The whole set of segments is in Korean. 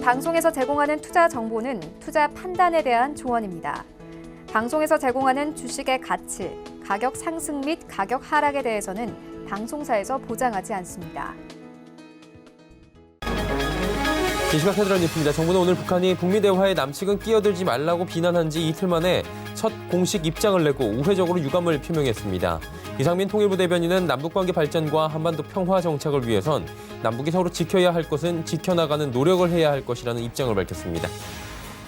방송에서 제공하는 투자 정보는 투자 판단에 대한 조언입니다. 방송에서 제공하는 주식의 가치, 가격 상승 및 가격 하락에 대해서는 방송사에서 보장하지 않습니다. 이 시각 헤드라인 뉴스입니다. 정부는 오늘 북한이 북미 대화에 남측은 끼어들지 말라고 비난한 지 이틀 만에 첫 공식 입장을 내고 우회적으로 유감을 표명했습니다. 이상민 통일부 대변인은 남북관계 발전과 한반도 평화 정착을 위해선 남북이 서로 지켜야 할 것은 지켜나가는 노력을 해야 할 것이라는 입장을 밝혔습니다.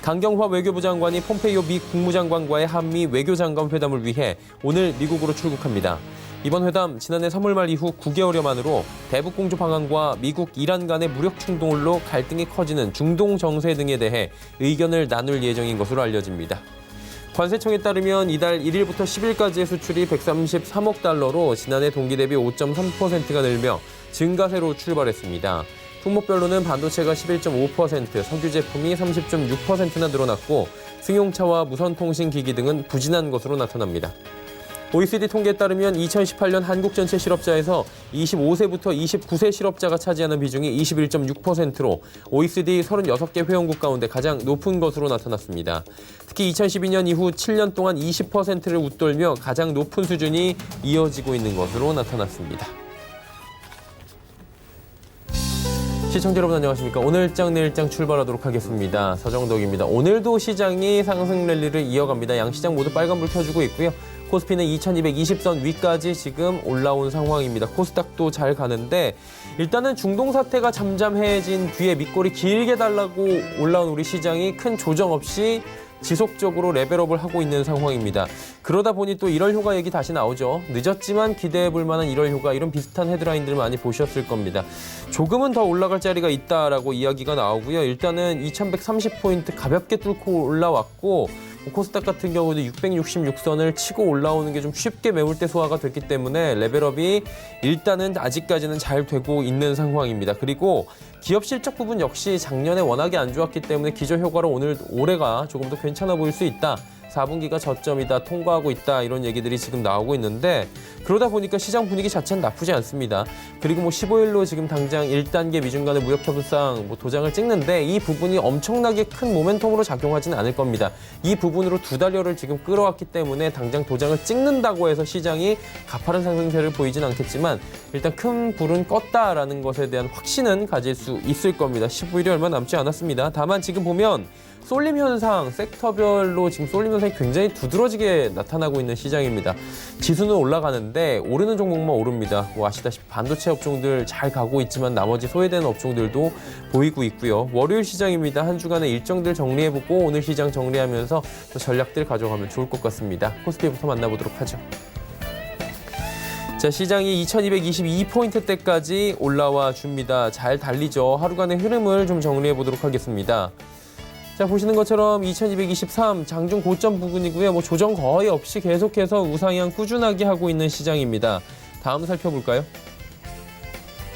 강경화 외교부 장관이 폼페이오 미 국무장관과의 한미 외교장관 회담을 위해 오늘 미국으로 출국합니다. 이번 회담 지난해 3월 말 이후 9개월여 만으로 대북공조 방안과 미국, 이란 간의 무력 충돌로 갈등이 커지는 중동 정세 등에 대해 의견을 나눌 예정인 것으로 알려집니다. 관세청에 따르면 이달 1일부터 10일까지의 수출이 133억 달러로 지난해 동기 대비 5.3%가 늘며 증가세로 출발했습니다. 품목별로는 반도체가 11.5%, 석유 제품이 30.6%나 늘어났고 승용차와 무선통신기기 등은 부진한 것으로 나타납니다. OECD 통계에 따르면 2018년 한국 전체 실업자에서 25세부터 29세 실업자가 차지하는 비중이 21.6%로 OECD 36개 회원국 가운데 가장 높은 것으로 나타났습니다. 특히 2012년 이후 7년 동안 20%를 웃돌며 가장 높은 수준이 이어지고 있는 것으로 나타났습니다. 시청자 여러분 안녕하십니까. 오늘장 내일장 출발하도록 하겠습니다. 서정덕입니다. 오늘도 시장이 상승 랠리를 이어갑니다. 양시장 모두 빨간불 켜주고 있고요. 코스피는 2220선 위까지 지금 올라온 상황입니다. 코스닥도 잘 가는데 일단은 중동 사태가 잠잠해진 뒤에 밑골이 길게 달라고 올라온 우리 시장이 큰 조정 없이 지속적으로 레벨업을 하고 있는 상황입니다. 그러다 보니 또 1월 효과 얘기 다시 나오죠. 늦었지만 기대해볼 만한 1월 효과 이런 비슷한 헤드라인들 많이 보셨을 겁니다. 조금은 더 올라갈 자리가 있다라고 이야기가 나오고요. 일단은 2130포인트 가볍게 뚫고 올라왔고 코스닥 같은 경우도 666선을 치고 올라오는 게 좀 쉽게 매물대 소화가 됐기 때문에 레벨업이 일단은 아직까지는 잘 되고 있는 상황입니다. 그리고 기업 실적 부분 역시 작년에 워낙에 안 좋았기 때문에 기저효과로 올해가 조금 더 괜찮아 보일 수 있다. 4분기가 저점이다, 통과하고 있다 이런 얘기들이 지금 나오고 있는데 그러다 보니까 시장 분위기 자체는 나쁘지 않습니다. 그리고 15일로 지금 당장 1단계 미중 간의 무역 협상 도장을 찍는데 이 부분이 엄청나게 큰 모멘텀으로 작용하지는 않을 겁니다. 이 부분으로 2달러를 지금 끌어왔기 때문에 당장 도장을 찍는다고 해서 시장이 가파른 상승세를 보이진 않겠지만 일단 큰 불은 껐다라는 것에 대한 확신은 가질 수 있을 겁니다. 15일이 얼마 남지 않았습니다. 다만 지금 보면 쏠림 현상, 섹터별로 지금 쏠림 현상이 굉장히 두드러지게 나타나고 있는 시장입니다. 지수는 올라가는데 오르는 종목만 오릅니다. 아시다시피 반도체 업종들 잘 가고 있지만 나머지 소외되는 업종들도 보이고 있고요. 월요일 시장입니다. 한 주간의 일정들 정리해보고 오늘 시장 정리하면서 또 전략들 가져가면 좋을 것 같습니다. 코스피부터 만나보도록 하죠. 자, 시장이 2222포인트대까지 올라와 줍니다. 잘 달리죠. 하루간의 흐름을 좀 정리해 보도록 하겠습니다. 자, 보시는 것처럼 2223 장중 고점 부근이고요. 조정 거의 없이 계속해서 우상향 꾸준하게 하고 있는 시장입니다. 다음 살펴볼까요?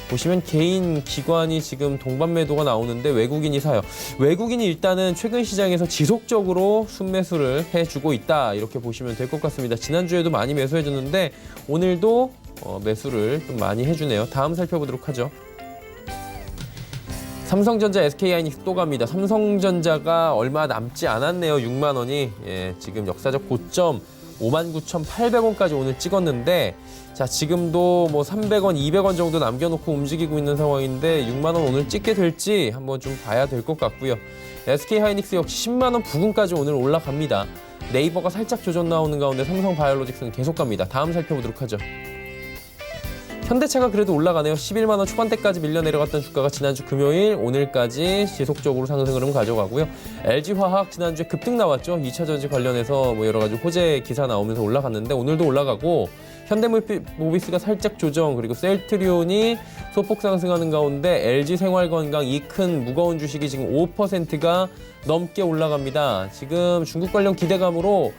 보시면 개인 기관이 지금 동반 매도가 나오는데 외국인이 사요. 외국인이 일단은 최근 시장에서 지속적으로 순매수를 해주고 있다. 이렇게 보시면 될 것 같습니다. 지난주에도 많이 매수해줬는데 오늘도 매수를 좀 많이 해주네요. 다음 살펴보도록 하죠. 삼성전자, SK하이닉스 또 갑니다. 삼성전자가 얼마 남지 않았네요. 6만 원이 지금 역사적 고점 59,800원까지 오늘 찍었는데 자, 지금도 300원, 200원 정도 남겨놓고 움직이고 있는 상황인데 6만 원 오늘 찍게 될지 한번 좀 봐야 될 것 같고요. SK하이닉스 역시 10만 원 부근까지 오늘 올라갑니다. 네이버가 살짝 조정 나오는 가운데 삼성바이오로직스는 계속 갑니다. 다음 살펴보도록 하죠. 현대차가 그래도 올라가네요. 11만 원 초반대까지 밀려 내려갔던 주가가 지난주 금요일 오늘까지 지속적으로 상승 흐름 가져가고요. LG화학 지난주에 급등 나왔죠. 2차 전지 관련해서 여러 가지 호재 기사 나오면서 올라갔는데 오늘도 올라가고 현대모비스가 살짝 조정 그리고 셀트리온이 소폭 상승하는 가운데 LG생활건강 이 큰 무거운 주식이 지금 5%가 넘게 올라갑니다. 지금 중국 관련 기대감으로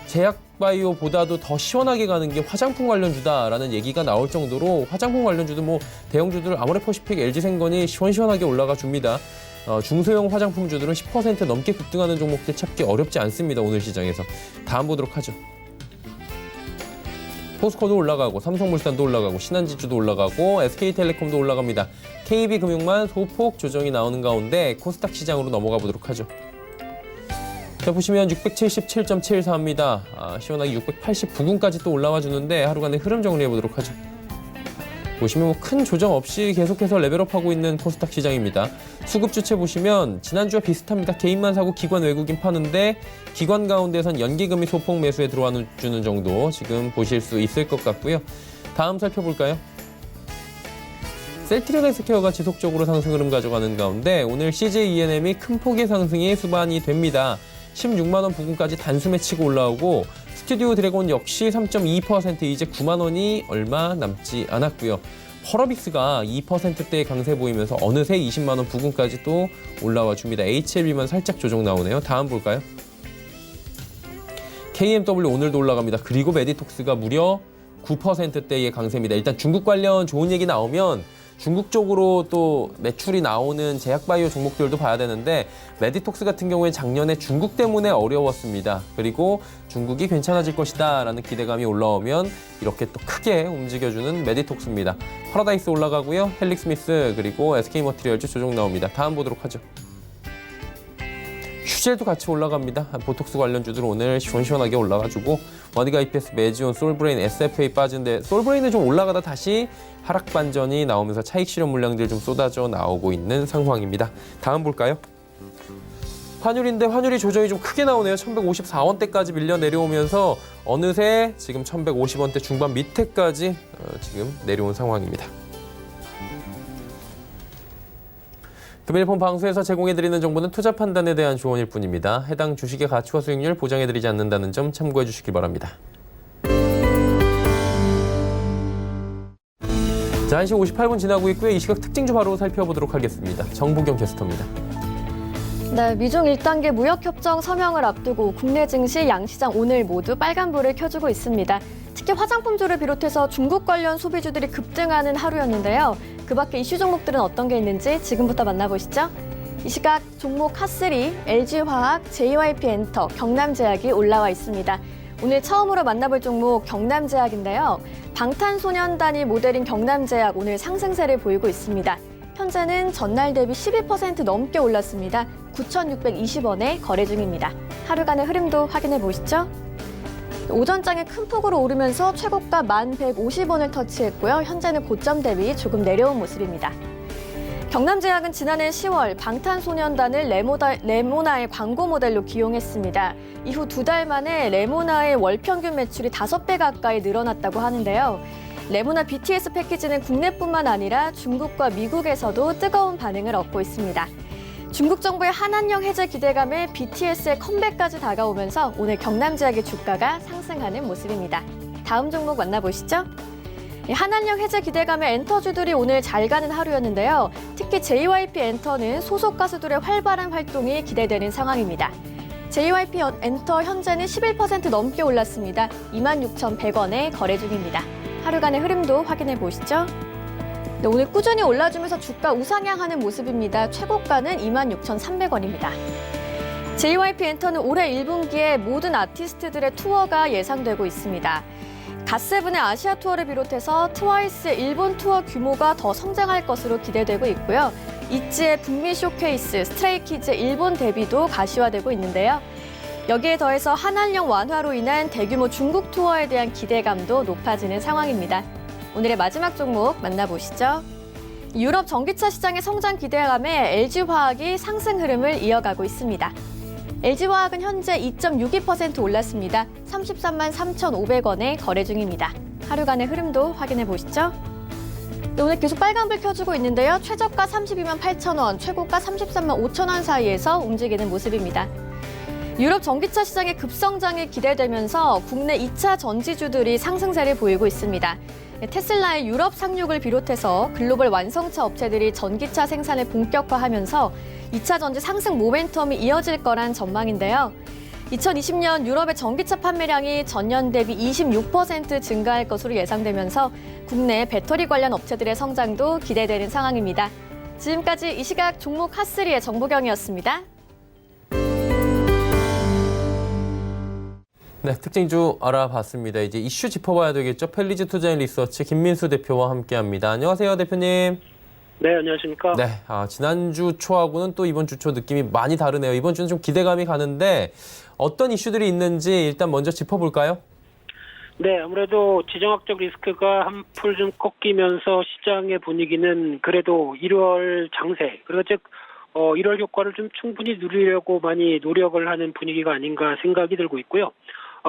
제약바이오보다도 더 시원하게 가는 게 화장품 관련주다라는 얘기가 나올 정도로 화장품 관련주도 대형주들 아모레퍼시픽, LG생건이 시원시원하게 올라가 줍니다. 중소형 화장품주들은 10% 넘게 급등하는 종목들 찾기 어렵지 않습니다. 오늘 시장에서. 다음 보도록 하죠. 포스코도 올라가고 삼성물산도 올라가고 신한지주도 올라가고 SK텔레콤도 올라갑니다. KB금융만 소폭 조정이 나오는 가운데 코스닥 시장으로 넘어가 보도록 하죠. 자, 보시면 677.74입니다. 시원하게 689군까지 또 올라와 주는데 하루간의 흐름 정리해 보도록 하죠. 보시면 뭐 큰 조정 없이 계속해서 레벨업하고 있는 코스닥 시장입니다. 수급 주체 보시면 지난주와 비슷합니다. 개인만 사고 기관 외국인 파는데 기관 가운데선 연기금이 소폭 매수에 들어와 주는 정도 지금 보실 수 있을 것 같고요. 다음 살펴볼까요? 셀트리온 헬스케어가 지속적으로 상승 흐름 가져가는 가운데 오늘 CJ ENM이 큰 폭의 상승이 수반이 됩니다. 16만 원 부근까지 단숨에 치고 올라오고 스튜디오 드래곤 역시 3.2% 이제 9만 원이 얼마 남지 않았고요. 펄어빅스가 2%대의 강세 보이면서 어느새 20만 원 부근까지 또 올라와 줍니다. HLB만 살짝 조정 나오네요. 다음 볼까요? KMW 오늘도 올라갑니다. 그리고 메디톡스가 무려 9%대의 강세입니다. 일단 중국 관련 좋은 얘기 나오면 중국 쪽으로 또 매출이 나오는 제약바이오 종목들도 봐야 되는데 메디톡스 같은 경우에 작년에 중국 때문에 어려웠습니다. 그리고 중국이 괜찮아질 것이다 라는 기대감이 올라오면 이렇게 또 크게 움직여주는 메디톡스입니다. 파라다이스 올라가고요. 헬릭스미스 그리고 SK머티리얼즈 조정 나옵니다. 다음 보도록 하죠. 슈젤도 같이 올라갑니다. 보톡스 관련주들 오늘 시원시원하게 올라가지고 원이가 EPS, 메지온, 솔브레인, SFA 빠진데 솔브레인은 좀 올라가다 다시 하락 반전이 나오면서 차익 실현 물량들 좀 쏟아져 나오고 있는 상황입니다. 다음 볼까요? 환율인데 환율이 조정이 좀 크게 나오네요. 1154원대까지 밀려 내려오면서 어느새 지금 1150원대 중반 밑에까지 지금 내려온 상황입니다. 금일폰 방송에서 제공해드리는 정보는 투자 판단에 대한 조언일 뿐입니다. 해당 주식의 가치와 수익률 보장해드리지 않는다는 점 참고해 주시기 바랍니다. 자, 1시 58분 지나고 있고요. 이 시각 특징주 바로 살펴보도록 하겠습니다. 정보경 캐스터입니다. 네, 미중 1단계 무역협정 서명을 앞두고 국내 증시, 양시장 오늘 모두 빨간불을 켜주고 있습니다. 특히 화장품주를 비롯해서 중국 관련 소비주들이 급등하는 하루였는데요. 그 밖에 이슈 종목들은 어떤 게 있는지 지금부터 만나보시죠. 이 시각 종목 핫3, LG화학, JYP엔터, 경남제약이 올라와 있습니다. 오늘 처음으로 만나볼 종목 경남제약인데요. 방탄소년단이 모델인 경남제약 오늘 상승세를 보이고 있습니다. 현재는 전날 대비 12% 넘게 올랐습니다. 9,620원에 거래 중입니다. 하루간의 흐름도 확인해 보시죠. 오전장에 큰 폭으로 오르면서 최고가 1,150원을 터치했고요. 현재는 고점 대비 조금 내려온 모습입니다. 경남제약은 지난해 10월 방탄소년단을 레모나의 광고 모델로 기용했습니다. 이후 2달 만에 레모나의 월 평균 매출이 5배 가까이 늘어났다고 하는데요. 레모나 BTS 패키지는 국내뿐만 아니라 중국과 미국에서도 뜨거운 반응을 얻고 있습니다. 중국 정부의 한한령 해제 기대감에 BTS의 컴백까지 다가오면서 오늘 경남제약의 주가가 상승하는 모습입니다. 다음 종목 만나보시죠. 한한령 해제 기대감에 엔터주들이 오늘 잘 가는 하루였는데요. 특히 JYP엔터는 소속 가수들의 활발한 활동이 기대되는 상황입니다. JYP엔터 현재는 11% 넘게 올랐습니다. 26,100원에 거래 중입니다. 하루간의 흐름도 확인해 보시죠. 네, 오늘 꾸준히 올라주면서 주가 우상향하는 모습입니다. 최고가는 26,300원입니다. JYP엔터는 올해 1분기에 모든 아티스트들의 투어가 예상되고 있습니다. 갓세븐의 아시아 투어를 비롯해서 트와이스의 일본 투어 규모가 더 성장할 것으로 기대되고 있고요. 있지의 북미 쇼케이스, 스트레이키즈의 일본 데뷔도 가시화되고 있는데요. 여기에 더해서 한한령 완화로 인한 대규모 중국 투어에 대한 기대감도 높아지는 상황입니다. 오늘의 마지막 종목 만나보시죠. 유럽 전기차 시장의 성장 기대감에 LG화학이 상승 흐름을 이어가고 있습니다. LG화학은 현재 2.62% 올랐습니다. 33만 3,500원에 거래 중입니다. 하루간의 흐름도 확인해 보시죠. 네, 오늘 계속 빨간불 켜주고 있는데요. 최저가 32만 8천원, 최고가 33만 5천원 사이에서 움직이는 모습입니다. 유럽 전기차 시장의 급성장이 기대되면서 국내 2차 전지주들이 상승세를 보이고 있습니다. 테슬라의 유럽 상륙을 비롯해서 글로벌 완성차 업체들이 전기차 생산을 본격화하면서 2차 전지 상승 모멘텀이 이어질 거란 전망인데요. 2020년 유럽의 전기차 판매량이 전년 대비 26% 증가할 것으로 예상되면서 국내 배터리 관련 업체들의 성장도 기대되는 상황입니다. 지금까지 이 시각 종목 핫3의 정보경이었습니다. 네, 특징주 알아봤습니다. 이제 이슈 짚어봐야 되겠죠. 펠리즈 투자인 리서치 김민수 대표와 함께합니다. 안녕하세요, 대표님. 네, 안녕하십니까. 네, 지난주 초하고는 또 이번 주 초 느낌이 많이 다르네요. 이번 주는 좀 기대감이 가는데 어떤 이슈들이 있는지 일단 먼저 짚어볼까요? 네, 아무래도 지정학적 리스크가 한풀 좀 꺾이면서 시장의 분위기는 그래도 1월 장세, 그리고 즉 1월 효과를 좀 충분히 누리려고 많이 노력을 하는 분위기가 아닌가 생각이 들고 있고요.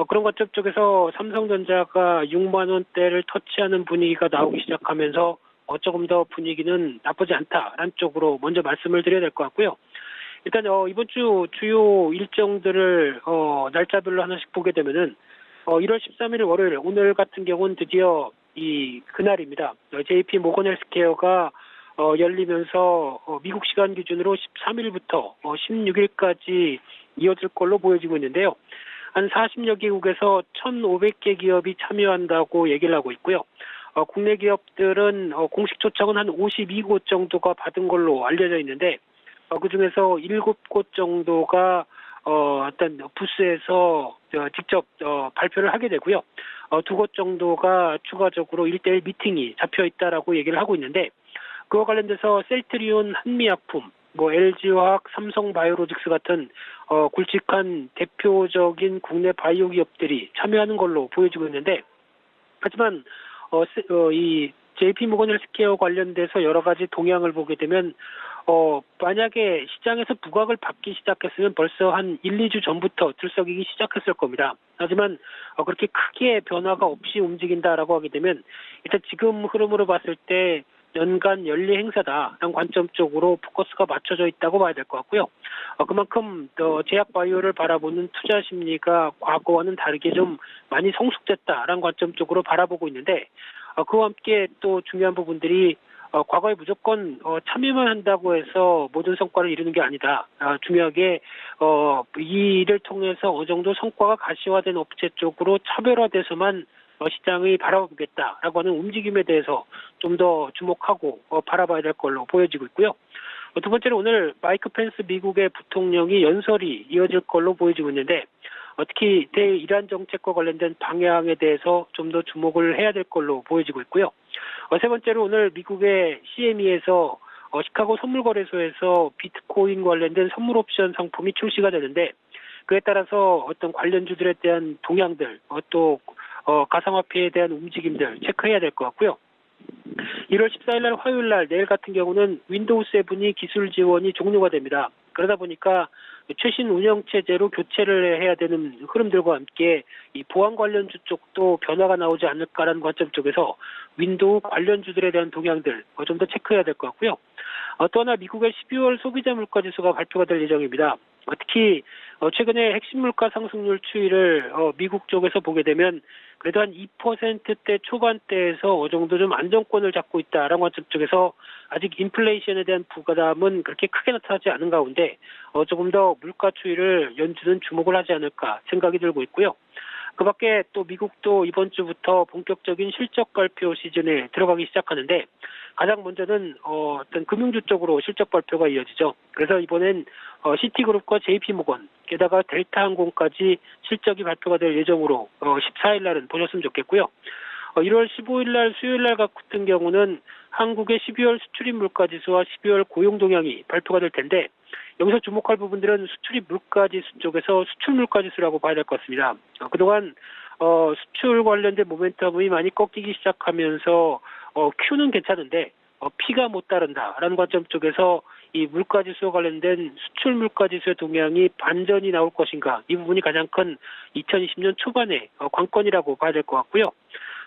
그런 관점 쪽에서 삼성전자가 6만 원대를 터치하는 분위기가 나오기 시작하면서 조금 더 분위기는 나쁘지 않다라는 쪽으로 먼저 말씀을 드려야 될 것 같고요. 일단 이번 주 주요 일정들을 날짜별로 하나씩 보게 되면은 1월 13일 월요일 오늘 같은 경우는 드디어 그날입니다. JP 모건 헬스케어가 열리면서 미국 시간 기준으로 13일부터 16일까지 이어질 걸로 보여지고 있는데요. 한 40여 개국에서 1,500개 기업이 참여한다고 얘기를 하고 있고요. 국내 기업들은 공식 초청은 한 52곳 정도가 받은 걸로 알려져 있는데 그중에서 7곳 정도가 어떤 부스에서 직접 발표를 하게 되고요. 2곳 정도가 추가적으로 1대1 미팅이 잡혀 있다라고 얘기를 하고 있는데 그와 관련돼서 셀트리온 한미약품, LG화학, 삼성바이오로직스 같은 굵직한 대표적인 국내 바이오 기업들이 참여하는 걸로 보여지고 있는데 하지만 이 JP모건 헬스케어 관련돼서 여러 가지 동향을 보게 되면 만약에 시장에서 부각을 받기 시작했으면 벌써 한 1, 2주 전부터 들썩이기 시작했을 겁니다. 하지만 그렇게 크게 변화가 없이 움직인다라고 하게 되면 일단 지금 흐름으로 봤을 때 연간 연례 행사다라는 관점 쪽으로 포커스가 맞춰져 있다고 봐야 될 것 같고요. 그만큼 제약 바이오를 바라보는 투자 심리가 과거와는 다르게 좀 많이 성숙됐다라는 관점 쪽으로 바라보고 있는데 그와 함께 또 중요한 부분들이 과거에 무조건 참여만 한다고 해서 모든 성과를 이루는 게 아니다. 중요하게 이 일을 통해서 어느 정도 성과가 가시화된 업체 쪽으로 차별화돼서만 시장이 바라보겠다라고 하는 움직임에 대해서 좀 더 주목하고 바라봐야 될 걸로 보여지고 있고요. 두 번째로 오늘 마이크 펜스 미국의 부통령이 연설이 이어질 걸로 보여지고 있는데 특히 대이란 정책과 관련된 방향에 대해서 좀 더 주목을 해야 될 걸로 보여지고 있고요. 세 번째로 오늘 미국의 CME에서 시카고 선물거래소에서 비트코인 관련된 선물 옵션 상품이 출시가 되는데 그에 따라서 어떤 관련주들에 대한 동향들 또 가상화폐에 대한 움직임들 체크해야 될 것 같고요. 1월 14일 날 화요일 날 내일 같은 경우는 윈도우 7이 기술 지원이 종료가 됩니다. 그러다 보니까 최신 운영 체제로 교체를 해야 되는 흐름들과 함께 이 보안 관련주 쪽도 변화가 나오지 않을까라는 관점 쪽에서 윈도우 관련주들에 대한 동향들 좀 더 체크해야 될 것 같고요. 또 하나 미국의 12월 소비자 물가 지수가 발표가 될 예정입니다. 특히 최근에 핵심 물가 상승률 추이를 미국 쪽에서 보게 되면 그래도 한 2%대 초반대에서 어느 정도 좀 안정권을 잡고 있다라는 관점 쪽에서 아직 인플레이션에 대한 부담은 그렇게 크게 나타나지 않은 가운데 조금 더 물가 추이를 연준은 주목을 하지 않을까 생각이 들고 있고요. 그 밖에 또 미국도 이번 주부터 본격적인 실적 발표 시즌에 들어가기 시작하는데 가장 먼저는 어떤 금융주 쪽으로 실적 발표가 이어지죠. 그래서 이번엔 시티그룹과 JP모건 게다가 델타항공까지 실적이 발표가 될 예정으로 14일 날은 보셨으면 좋겠고요. 1월 15일 날 수요일 날 같은 경우는 한국의 12월 수출입 물가지수와 12월 고용 동향이 발표가 될 텐데 여기서 주목할 부분들은 수출입 물가지수 쪽에서 수출 물가지수라고 봐야 될 것 같습니다. 그동안 수출 관련된 모멘텀이 많이 꺾이기 시작하면서 Q는 괜찮은데 P가 못 따른다라는 관점 쪽에서 이 물가지수와 관련된 수출 물가지수의 동향이 반전이 나올 것인가 이 부분이 가장 큰 2020년 초반의 관건이라고 봐야 될 것 같고요.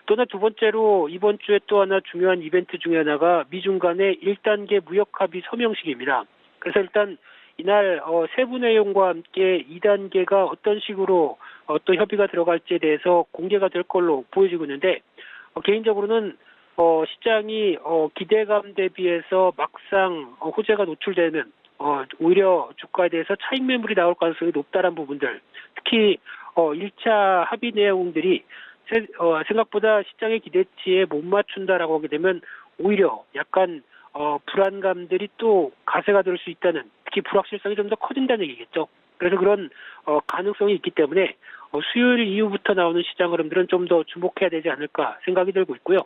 또 하나 두 번째로 이번 주에 또 하나 중요한 이벤트 중에 하나가 미중 간의 1단계 무역 합의 서명식입니다. 그래서 일단 이날 세부 내용과 함께 2단계가 어떤 식으로 또 협의가 들어갈지에 대해서 공개가 될 걸로 보여지고 있는데 개인적으로는 시장이 기대감 대비해서 막상 호재가 노출되는 오히려 주가에 대해서 차익 매물이 나올 가능성이 높다는 부분들 특히 1차 합의 내용들이 생각보다 시장의 기대치에 못 맞춘다라고 하게 되면 오히려 약간 불안감들이 또 가세가 될 수 있다는 특히 불확실성이 좀 더 커진다는 얘기겠죠. 그래서 그런 가능성이 있기 때문에 수요일 이후부터 나오는 시장 흐름들은 좀 더 주목해야 되지 않을까 생각이 들고 있고요.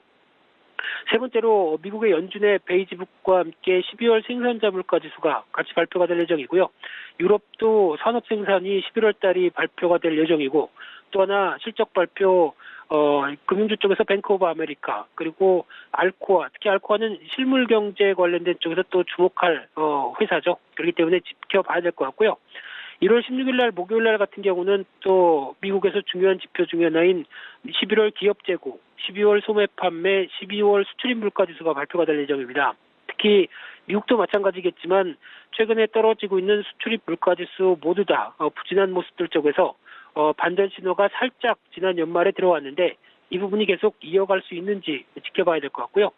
세 번째로 미국의 연준의 베이지북과 함께 12월 생산자 물가 지수가 같이 발표가 될 예정이고요. 유럽도 산업 생산이 11월 달이 발표가 될 예정이고 또 하나 실적 발표 금융주 쪽에서 뱅크 오브 아메리카 그리고 알코아 특히 알코아는 실물 경제 관련된 쪽에서 또 주목할 회사죠. 그렇기 때문에 지켜봐야 될 것 같고요. 1월 16일 날 목요일 날 같은 경우는 또 미국에서 중요한 지표 중에 하나인 11월 기업 재고, 12월 소매 판매, 12월 수출입 물가 지수가 발표가 될 예정입니다. 특히 미국도 마찬가지겠지만 최근에 떨어지고 있는 수출입 물가 지수 모두 다 부진한 모습들 쪽에서 반전 신호가 살짝 지난 연말에 들어왔는데 이 부분이 계속 이어갈 수 있는지 지켜봐야 될 것 같고요.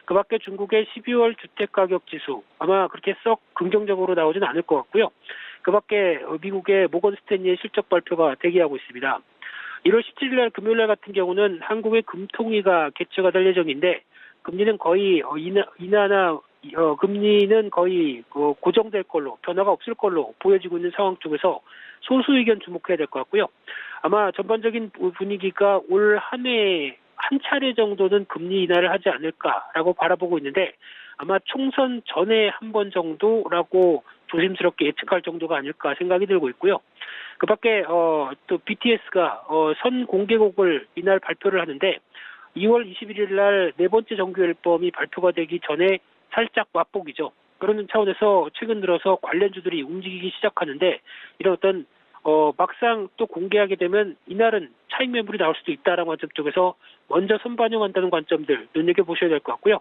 그 밖에 중국의 12월 주택가격 지수 아마 그렇게 썩 긍정적으로 나오지는 않을 것 같고요. 그 밖에 미국의 모건 스탠리의 실적 발표가 대기하고 있습니다. 1월 17일 날 금요일 날 같은 경우는 한국의 금통위가 개최가 될 예정인데 금리는 거의 금리는 거의 고정될 걸로 변화가 없을 걸로 보여지고 있는 상황 쪽에서 소수 의견 주목해야 될 것 같고요. 아마 전반적인 분위기가 올 한 해 한 차례 정도는 금리 인하를 하지 않을까라고 바라보고 있는데 아마 총선 전에 한 번 정도라고 조심스럽게 예측할 정도가 아닐까 생각이 들고 있고요. 그 밖에 또 BTS가 선 공개곡을 이날 발표를 하는데 2월 21일 날 네 번째 정규 앨범이 발표가 되기 전에 살짝 맛보기죠. 그러는 차원에서 최근 들어서 관련주들이 움직이기 시작하는데 이런 어떤 막상 또 공개하게 되면 이날은 차익 매물이 나올 수도 있다라는 관점 쪽에서 먼저 선반영한다는 관점들 눈여겨보셔야 될 것 같고요.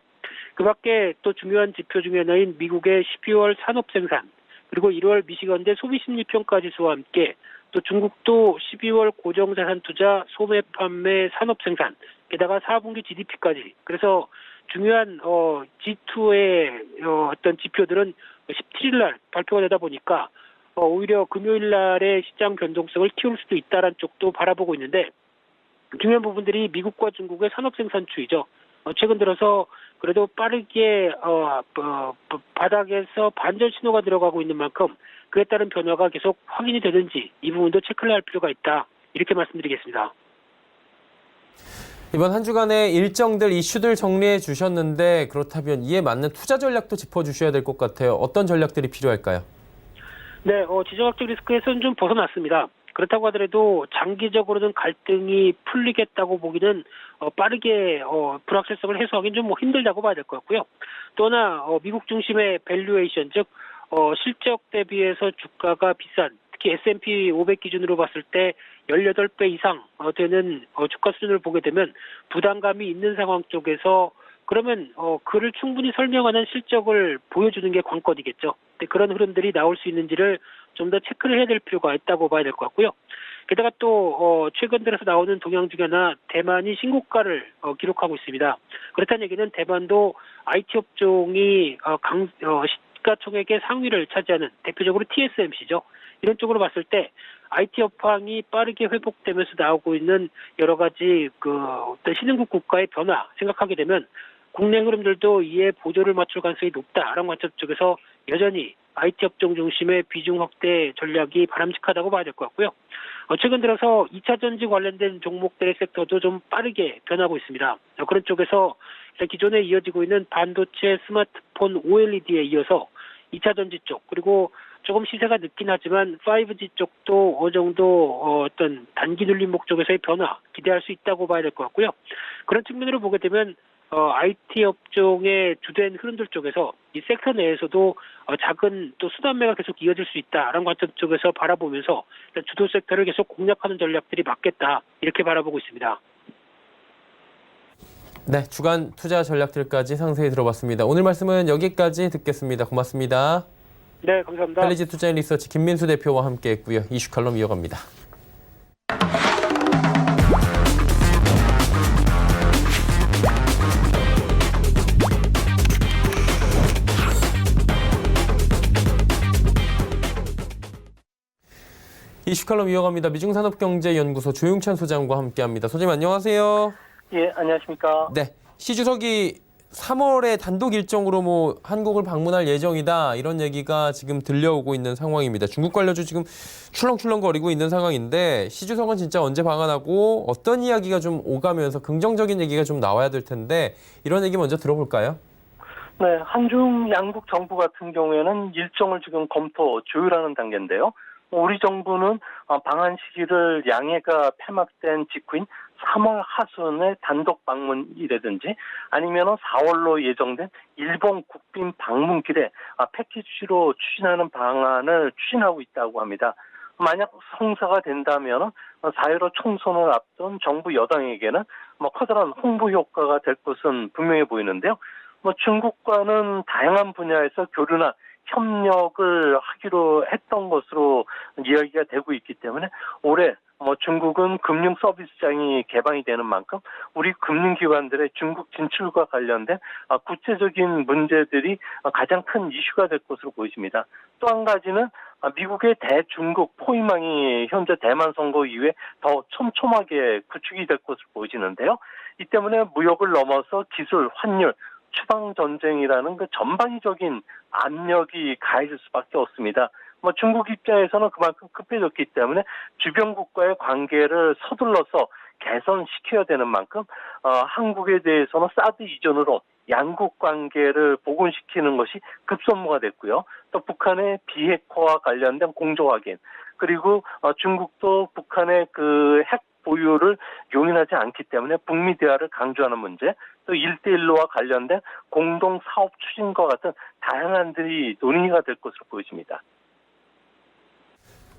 그 밖에 또 중요한 지표 중에 하나인 미국의 12월 산업 생산 그리고 1월 미시건대 소비심리평가 지수와 함께 또 중국도 12월 고정자산 투자, 소매 판매, 산업 생산 게다가 4분기 GDP까지 그래서 중요한 G2의 어떤 지표들은 17일 날 발표가 되다 보니까 오히려 금요일 날의 시장 변동성을 키울 수도 있다는 쪽도 바라보고 있는데 중요한 부분들이 미국과 중국의 산업 생산 추이죠. 최근 들어서 그래도 빠르게 바닥에서 반전 신호가 들어가고 있는 만큼 그에 따른 변화가 계속 확인이 되는지 이 부분도 체크를 할 필요가 있다. 이렇게 말씀드리겠습니다. 이번 한 주간의 일정들, 이슈들 정리해 주셨는데 그렇다면 이에 맞는 투자 전략도 짚어주셔야 될 것 같아요. 어떤 전략들이 필요할까요? 네, 지정학적 리스크에서는 좀 벗어났습니다. 그렇다고 하더라도 장기적으로는 갈등이 풀리겠다고 보기는 빠르게 불확실성을 해소하기는 좀 힘들다고 봐야 될 것 같고요. 또 하나 미국 중심의 밸류에이션 즉 실적 대비해서 주가가 비싼 특히 S&P 500 기준으로 봤을 때 18배 이상 되는 주가 수준을 보게 되면 부담감이 있는 상황 쪽에서 그러면 그를 충분히 설명하는 실적을 보여주는 게 관건이겠죠. 근데 그런 흐름들이 나올 수 있는지를 좀 더 체크를 해야 될 필요가 있다고 봐야 될 것 같고요. 게다가 또 최근 들어서 나오는 동향 중에 하나 대만이 신고가를 기록하고 있습니다. 그렇다는 얘기는 대만도 IT 업종이 시가총액의 상위를 차지하는 대표적으로 TSMC죠. 이런 쪽으로 봤을 때 IT 업황이 빠르게 회복되면서 나오고 있는 여러 가지 어떤 신흥국 국가의 변화 생각하게 되면 국내 흐름들도 이에 보조를 맞출 가능성이 높다라는 관점 쪽에서 여전히 IT 업종 중심의 비중 확대 전략이 바람직하다고 봐야 될 것 같고요. 최근 들어서 2차 전지 관련된 종목들의 섹터도 좀 빠르게 변하고 있습니다. 그런 쪽에서 기존에 이어지고 있는 반도체, 스마트폰, OLED에 이어서 2차 전지 쪽 그리고 조금 시세가 늦긴 하지만 5G 쪽도 어느 정도 어떤 단기 눌림 목적에서의 변화 기대할 수 있다고 봐야 될 것 같고요. 그런 측면으로 보게 되면 IT 업종의 주된 흐름들 쪽에서 이 섹터 내에서도 작은 또 수단매가 계속 이어질 수 있다라는 관점 쪽에서 바라보면서 주도 섹터를 계속 공략하는 전략들이 맞겠다 이렇게 바라보고 있습니다. 네, 주간 투자 전략들까지 상세히 들어봤습니다. 오늘 말씀은 여기까지 듣겠습니다. 고맙습니다. 네, 감사합니다. 펠리지 투자 리서치 김민수 대표와 함께했고요. 이슈 칼럼 이어갑니다. 이슈 칼럼 이어갑니다. 미중산업경제연구소 조용찬 소장과 함께합니다. 소장님 안녕하세요. 예, 안녕하십니까. 네, 시주석이 3월에 단독 일정으로 뭐 한국을 방문할 예정이다 이런 얘기가 지금 들려오고 있는 상황입니다. 중국 관련주 지금 출렁출렁거리고 있는 상황인데 시 주석은 진짜 언제 방한하고 어떤 이야기가 좀 오가면서 긍정적인 얘기가 좀 나와야 될 텐데 이런 얘기 먼저 들어볼까요? 네, 한중 양국 정부 같은 경우에는 일정을 지금 검토, 조율하는 단계인데요. 우리 정부는 방한 시기를 양해가 폐막된 직후인 3월 하순에 단독 방문이라든지 아니면 4월로 예정된 일본 국빈 방문길에 패키지로 추진하는 방안을 추진하고 있다고 합니다. 만약 성사가 된다면 4.15 총선을 앞둔 정부 여당에게는 커다란 홍보 효과가 될 것은 분명해 보이는데요. 중국과는 다양한 분야에서 교류나 협력을 하기로 했던 것으로 이야기가 되고 있기 때문에 올해 중국은 금융 서비스장이 개방이 되는 만큼 우리 금융기관들의 중국 진출과 관련된 구체적인 문제들이 가장 큰 이슈가 될 것으로 보입니다. 또 한 가지는 미국의 대중국 포위망이 현재 대만 선거 이후에 더 촘촘하게 구축이 될 것으로 보이지는데요. 이 때문에 무역을 넘어서 기술, 환율, 추방 전쟁이라는 그 전방위적인 압력이 가해질 수밖에 없습니다. 중국 입장에서는 그만큼 급해졌기 때문에 주변국과의 관계를 서둘러서 개선시켜야 되는 만큼 한국에 대해서는 사드 이전으로 양국 관계를 복원시키는 것이 급선무가 됐고요. 또 북한의 비핵화와 관련된 공조 확인, 그리고 중국도 북한의 그 핵 보유를 용인하지 않기 때문에 북미 대화를 강조하는 문제, 또 1대1로와 관련된 공동 사업 추진과 같은 다양한들이 논의가 될 것으로 보여집니다.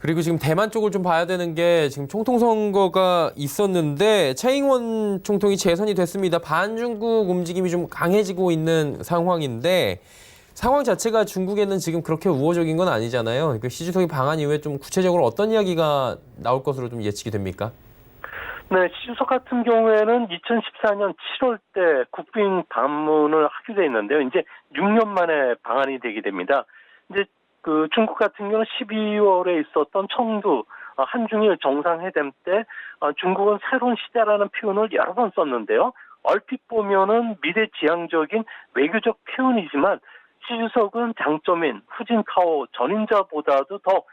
그리고 지금 대만 쪽을 좀 봐야 되는 게 지금 총통 선거가 있었는데 차잉원 총통이 재선이 됐습니다. 반중국 움직임이 좀 강해지고 있는 상황인데 상황 자체가 중국에는 지금 그렇게 우호적인 건 아니잖아요. 시 주석이 방한 이후에 좀 구체적으로 어떤 이야기가 나올 것으로 좀 예측이 됩니까? 네, 시 주석 같은 경우에는 2014년 7월 때 국빈 방문을 하기로 했는데요. 이제 6년 만에 방한이 되게 됩니다. 이제 그 중국 같은 경우는 12월에 있었던 청두 한중일 정상회담 때 중국은 새로운 시대라는 표현을 여러 번 썼는데요. 얼핏 보면은 미래지향적인 외교적 표현이지만 시 주석은 장점인 후진타오 전임자보다도 더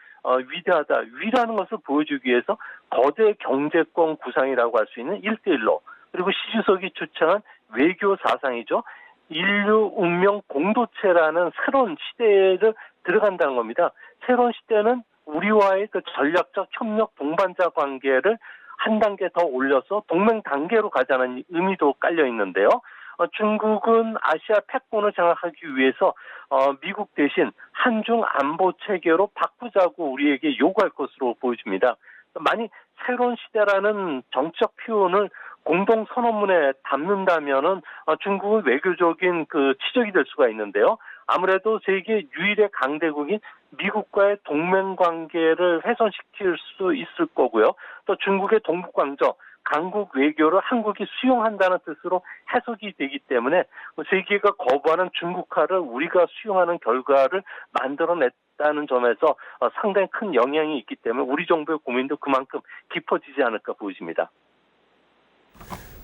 위대하다, 위라는 것을 보여주기 위해서 거대 경제권 구상이라고 할 수 있는 1대1로, 그리고 시 주석이 주창한 외교 사상이죠. 인류 운명 공동체라는 새로운 시대를 들어간다는 겁니다. 새로운 시대는 우리와의 그 전략적 협력 동반자 관계를 한 단계 더 올려서 동맹 단계로 가자는 의미도 깔려 있는데요. 중국은 아시아 패권을 장악하기 위해서 미국 대신 한중 안보 체계로 바꾸자고 우리에게 요구할 것으로 보여집니다. 만약 새로운 시대라는 정책 표현을 공동 선언문에 담는다면은 중국은 외교적인 그 치적이 될 수가 있는데요. 아무래도 세계 유일의 강대국인 미국과의 동맹 관계를 훼손시킬 수 있을 거고요. 또 중국의 동북광저, 강국 외교를 한국이 수용한다는 뜻으로 해석이 되기 때문에 세계가 거부하는 중국화를 우리가 수용하는 결과를 만들어냈다는 점에서 상당히 큰 영향이 있기 때문에 우리 정부의 고민도 그만큼 깊어지지 않을까 보여집니다.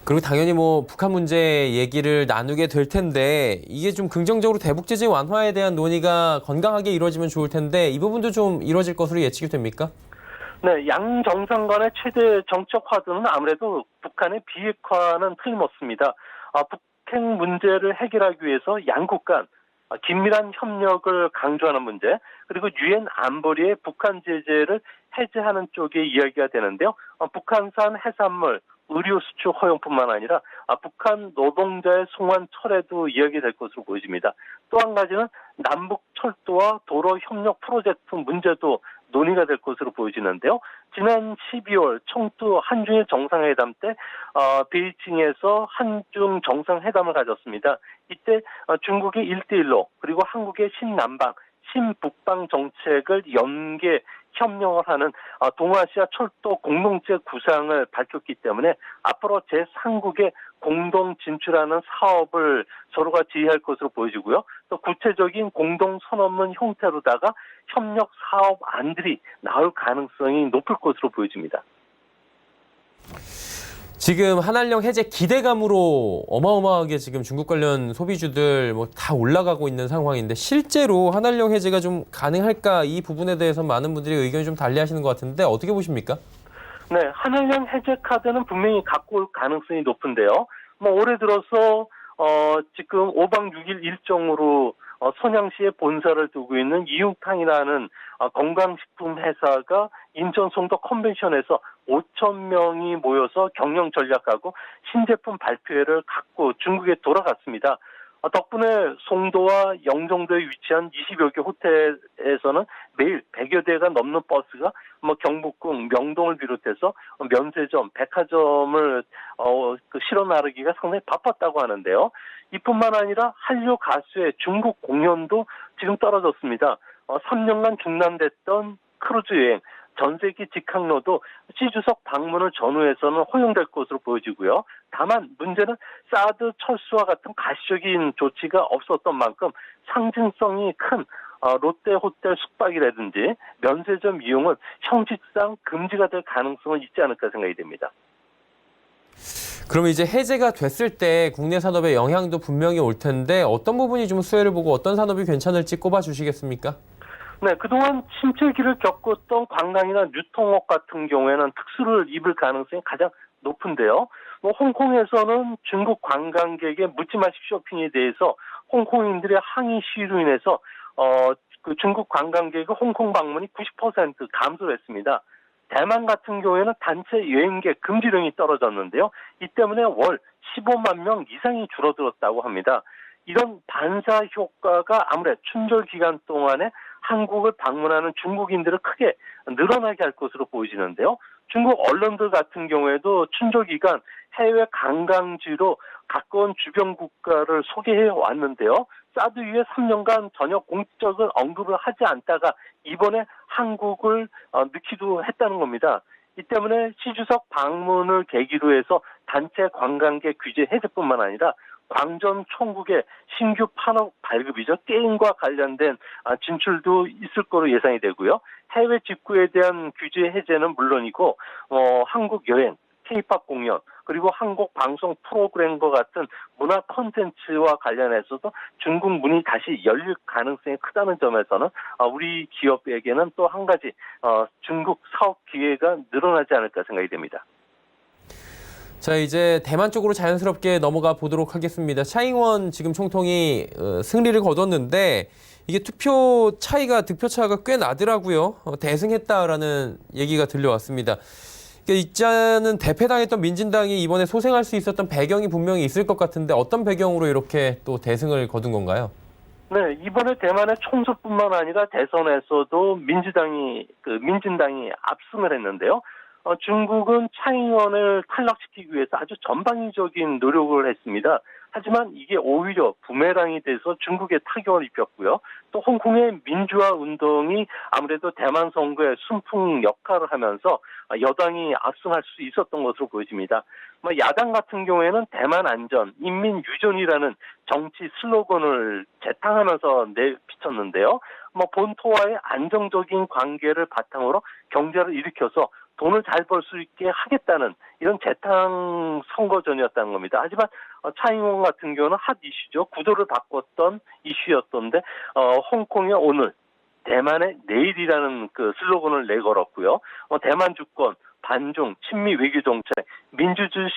그리고 당연히 뭐 북한 문제 얘기를 나누게 될 텐데 이게 좀 긍정적으로 대북 제재 완화에 대한 논의가 건강하게 이루어지면 좋을 텐데 이 부분도 좀 이루어질 것으로 예측이 됩니까? 네, 양 정상 간의 최대 정적 화두는 아무래도 북한의 비핵화는 틀림없습니다. 북핵 문제를 해결하기 위해서 양국 간 긴밀한 협력을 강조하는 문제, 그리고 유엔 안보리의 북한 제재를 해제하는 쪽에 이야기가 되는데요. 북한산 해산물, 의료 수출 허용뿐만 아니라 북한 노동자의 송환 철회도 이야기될 것으로 보여집니다. 또 한 가지는 남북 철도와 도로 협력 프로젝트 문제도 논의가 될 것으로 보여지는데요. 지난 12월 청두 한중일 정상회담 때 베이징에서 한중 정상회담을 가졌습니다. 이때 중국의 1대1로 그리고 한국의 신남방, 신북방 정책을 연계 협력을 하는 동아시아 철도 공동체 구상을 밝혔기 때문에 앞으로 제3국의 공동 진출하는 사업을 서로가 지휘할 것으로 보여지고요. 또 구체적인 공동 선언문 형태로다가 협력 사업안들이 나올 가능성이 높을 것으로 보여집니다. 지금 한한령 해제 기대감으로 어마어마하게 지금 중국 관련 소비주들 뭐 다 올라가고 있는 상황인데 실제로 한한령 해제가 좀 가능할까 이 부분에 대해서 많은 분들이 의견이 좀 달리하시는 것 같은데 어떻게 보십니까? 네, 한한령 해제 카드는 분명히 갖고 올 가능성이 높은데요. 뭐 올해 들어서 지금 5박 6일 일정으로 선양시에 본사를 두고 있는 이육탕이라는 건강식품 회사가 인천 송도 컨벤션에서 5,000명이 모여서 경영 전략하고 신제품 발표회를 갖고 중국에 돌아갔습니다. 덕분에 송도와 영종도에 위치한 20여 개 호텔에서는 매일 100여 대가 넘는 버스가 경복궁, 명동을 비롯해서 면세점, 백화점을 실어 나르기가 상당히 바빴다고 하는데요. 이뿐만 아니라 한류 가수의 중국 공연도 지금 떨어졌습니다. 3년간 중단됐던 크루즈 여행, 전세기 직항로도 시 주석 방문을 전후해서는 허용될 것으로 보여지고요. 다만 문제는 사드 철수와 같은 가시적인 조치가 없었던 만큼 상징성이 큰 롯데 호텔 숙박이라든지 면세점 이용은 형식상 금지가 될 가능성은 있지 않을까 생각이 됩니다. 그러면 이제 해제가 됐을 때 국내 산업에 영향도 분명히 올 텐데 어떤 부분이 좀 수혜를 보고 어떤 산업이 괜찮을지 꼽아주시겠습니까? 네, 그동안 침체기를 겪었던 관광이나 유통업 같은 경우에는 특수를 입을 가능성이 가장 높은데요. 홍콩에서는 중국 관광객의 묻지마식 쇼핑에 대해서 홍콩인들의 항의 시위로 인해서 중국 관광객의 홍콩 방문이 90% 감소를 했습니다. 대만 같은 경우에는 단체 여행객 금지령이 떨어졌는데요. 이 때문에 월 15만 명 이상이 줄어들었다고 합니다. 이런 반사 효과가 아무래도 춘절 기간 동안에 한국을 방문하는 중국인들을 크게 늘어나게 할 것으로 보여지는데요. 중국 언론들 같은 경우에도 춘절 기간 해외 관광지로 가까운 주변 국가를 소개해 왔는데요. 사드 이후에 3년간 전혀 공식적인 언급을 하지 않다가 이번에 한국을 넣기도 했다는 겁니다. 이 때문에 시 주석 방문을 계기로 해서 단체 관광객 규제 해제뿐만 아니라 광전 총국의 신규 판업 발급이죠. 게임과 관련된 진출도 있을 거로 예상이 되고요. 해외 직구에 대한 규제 해제는 물론이고 한국 여행, K-팝 공연, 그리고 한국 방송 프로그램과 같은 문화 콘텐츠와 관련해서도 중국 문이 다시 열릴 가능성이 크다는 점에서는 우리 기업에게는 또 한 가지 중국 사업 기회가 늘어나지 않을까 생각이 됩니다. 자, 이제 대만 쪽으로 자연스럽게 넘어가 보도록 하겠습니다. 차잉원 지금 총통이 승리를 거뒀는데 이게 득표 차이가 꽤 나더라고요. 대승했다라는 얘기가 들려왔습니다. 이자는 대패당했던 민진당이 이번에 소생할 수 있었던 배경이 분명히 있을 것 같은데 어떤 배경으로 이렇게 또 대승을 거둔 건가요? 네, 이번에 대만의 총선뿐만 아니라 대선에서도 민진당이 압승을 했는데요. 중국은 차잉원을 탈락시키기 위해서 아주 전방위적인 노력을 했습니다. 하지만 이게 오히려 부메랑이 돼서 중국에 타격을 입혔고요. 또 홍콩의 민주화 운동이 아무래도 대만 선거에 순풍 역할을 하면서 여당이 압승할 수 있었던 것으로 보여집니다. 야당 같은 경우에는 대만 안전, 인민 유전이라는 정치 슬로건을 재탕하면서 내비쳤는데요. 본토와의 안정적인 관계를 바탕으로 경제를 일으켜서 돈을 잘 벌 수 있게 하겠다는 이런 재탕 선거전이었다는 겁니다. 하지만 차잉원 같은 경우는 핫 이슈죠. 구도를 바꿨던 이슈였던데 홍콩의 오늘, 대만의 내일이라는 그 슬로건을 내걸었고요. 대만 주권, 반중, 친미 외교 정책, 민주주의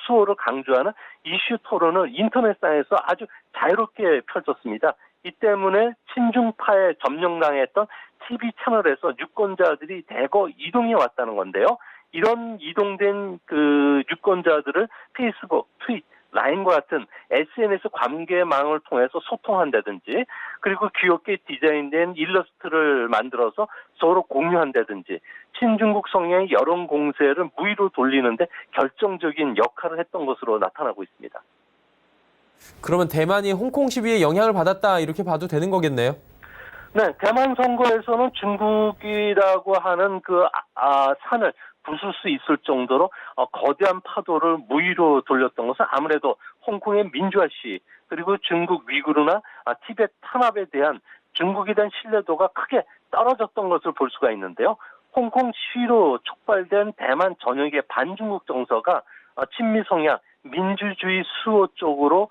수호를 강조하는 이슈 토론을 인터넷상에서 아주 자유롭게 펼쳤습니다. 이 때문에 친중파에 점령당했던 TV 채널에서 유권자들이 대거 이동해 왔다는 건데요. 이런 이동된 그 유권자들을 페이스북, 트윗, 라인과 같은 SNS 관계망을 통해서 소통한다든지 그리고 귀엽게 디자인된 일러스트를 만들어서 서로 공유한다든지 친중국 성향의 여론 공세를 무위로 돌리는데 결정적인 역할을 했던 것으로 나타나고 있습니다. 그러면 대만이 홍콩 시위에 영향을 받았다 이렇게 봐도 되는 거겠네요? 네, 대만 선거에서는 중국이라고 하는 그 산을 부술 수 있을 정도로 거대한 파도를 무위로 돌렸던 것은 아무래도 홍콩의 민주화 시위 그리고 중국 위구르나 티베트 탄압에 대한 중국에 대한 신뢰도가 크게 떨어졌던 것을 볼 수가 있는데요. 홍콩 시위로 촉발된 대만 전역의 반중국 정서가 친미 성향, 민주주의 수호 쪽으로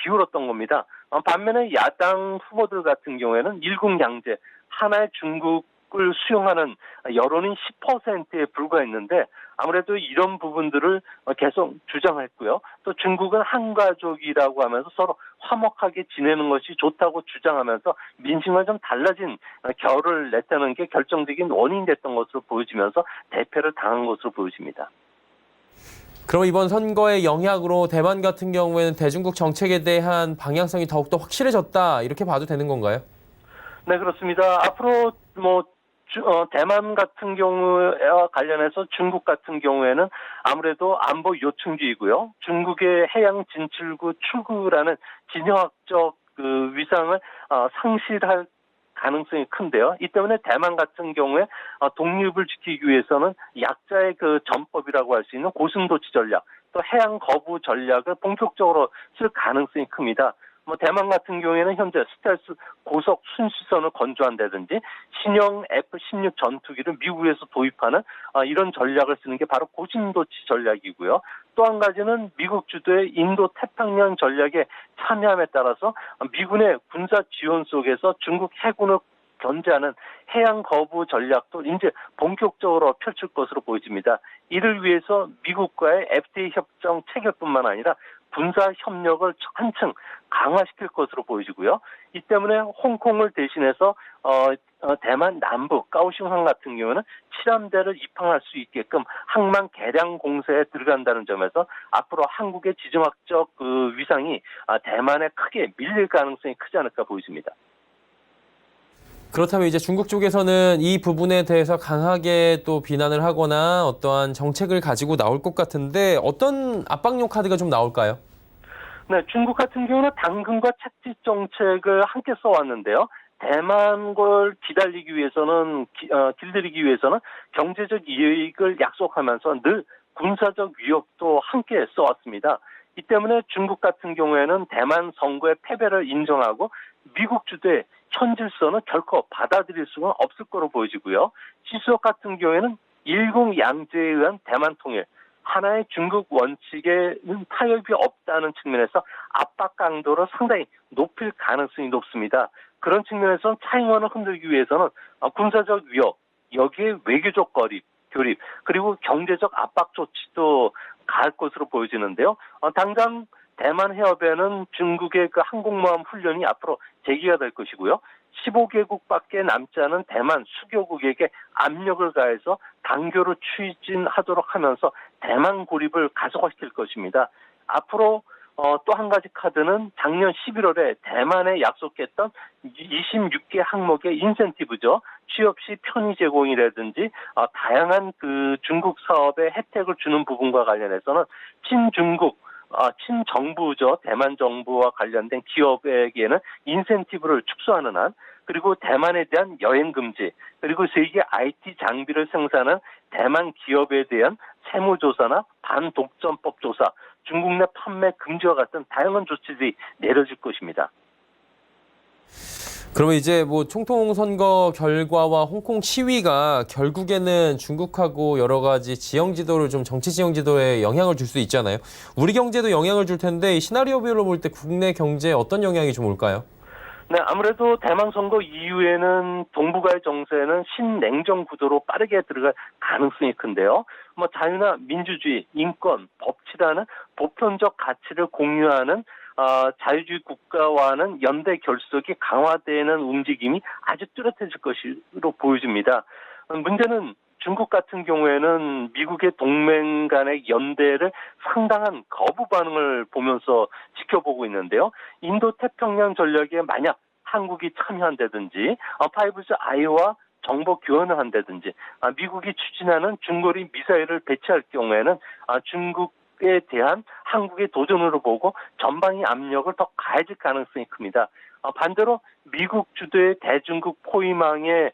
기울었던 겁니다. 반면에 야당 후보들 같은 경우에는 일국양제, 하나의 중국을 수용하는 여론이 10%에 불과했는데 아무래도 이런 부분들을 계속 주장했고요. 또 중국은 한가족이라고 하면서 서로 화목하게 지내는 것이 좋다고 주장하면서 민심과 좀 달라진 결을 냈다는 게 결정적인 원인이 됐던 것으로 보여지면서 대패를 당한 것으로 보여집니다. 그럼 이번 선거의 영향으로 대만 같은 경우에는 대중국 정책에 대한 방향성이 더욱더 확실해졌다 이렇게 봐도 되는 건가요? 네, 그렇습니다. 앞으로 대만 같은 경우와 관련해서 중국 같은 경우에는 아무래도 안보 요충지이고요. 중국의 해양 진출구 출구라는 진영학적 그 위상을 상실할 가능성이 큰데요. 이 때문에 대만 같은 경우에 독립을 지키기 위해서는 약자의 그 전법이라고 할 수 있는 고슴도치 전략, 또 해양 거부 전략을 본격적으로 쓸 가능성이 큽니다. 대만 같은 경우에는 현재 스텔스 고속 순시선을 건조한다든지 신형 F-16 전투기를 미국에서 도입하는 이런 전략을 쓰는 게 바로 고슴도치 전략이고요. 또 한 가지는 미국 주도의 인도 태평양 전략에 참여함에 따라서 미군의 군사 지원 속에서 중국 해군을 견제하는 해양 거부 전략도 이제 본격적으로 펼칠 것으로 보여집니다. 이를 위해서 미국과의 FTA 협정 체결뿐만 아니라 군사 협력을 한층 강화시킬 것으로 보여지고요. 이 때문에 홍콩을 대신해서 대만 남부 까오슝항 같은 경우는 칠함대를 입항할 수 있게끔 항만 개량 공세에 들어간다는 점에서 앞으로 한국의 지정학적 그 위상이 대만에 크게 밀릴 가능성이 크지 않을까 보여집니다. 그렇다면 이제 중국 쪽에서는 이 부분에 대해서 강하게 또 비난을 하거나 어떠한 정책을 가지고 나올 것 같은데 어떤 압박용 카드가 좀 나올까요? 네, 중국 같은 경우는 당근과 채찍 정책을 함께 써왔는데요. 대만을 길들이기 위해서는 경제적 이익을 약속하면서 늘 군사적 위협도 함께 써왔습니다. 이 때문에 중국 같은 경우에는 대만 선거의 패배를 인정하고 미국 주도의 현 질서는 결코 받아들일 수가 없을 거로 보여지고요. 시수석 같은 경우에는 일국양제에 의한 대만 통일, 하나의 중국 원칙에는 타협이 없다는 측면에서 압박 강도를 상당히 높일 가능성이 높습니다. 그런 측면에서 차이원을 흔들기 위해서는 군사적 위협, 여기에 외교적 교립, 그리고 경제적 압박 조치도 가할 것으로 보여지는데요. 당장 대만 해협에는 중국의 그 항공모함 훈련이 앞으로 재개가 될 것이고요. 15개국밖에 남지 않은 대만 수교국에게 압력을 가해서 단교를 추진하도록 하면서 대만 고립을 가속화시킬 것입니다. 앞으로 또 한 가지 카드는 작년 11월에 대만에 약속했던 26개 항목의 인센티브죠. 취업 시 편의 제공이라든지 다양한 그 중국 사업에 혜택을 주는 부분과 관련해서는 친정부죠. 대만 정부와 관련된 기업에게는 인센티브를 축소하는 한, 그리고 대만에 대한 여행 금지, 그리고 세계 IT 장비를 생산한 대만 기업에 대한 세무조사나 반독점법 조사, 중국 내 판매 금지와 같은 다양한 조치들이 내려질 것입니다. 그러면 이제 뭐 총통 선거 결과와 홍콩 시위가 결국에는 중국하고 여러 가지 지형 지도를 좀 정치 지형 지도에 영향을 줄 수 있잖아요. 우리 경제도 영향을 줄 텐데 이 시나리오별로 볼 때 국내 경제에 어떤 영향이 좀 올까요? 네, 아무래도 대만 선거 이후에는 동북아의 정세는 신냉전 구도로 빠르게 들어갈 가능성이 큰데요. 자유나 민주주의, 인권, 법치라는 보편적 가치를 공유하는 자유주의 국가와는 연대 결속이 강화되는 움직임이 아주 뚜렷해질 것으로 보여집니다. 문제는 중국 같은 경우에는 미국의 동맹 간의 연대를 상당한 거부 반응을 보면서 지켜보고 있는데요. 인도 태평양 전략에 만약 한국이 참여한다든지, 파이브즈 아이와 정보 교환을 한다든지, 미국이 추진하는 중거리 미사일을 배치할 경우에는 중국에 대한 한국의 도전으로 보고 전방위 압력을 더 가해질 가능성이 큽니다. 반대로 미국 주도의 대중국 포위망에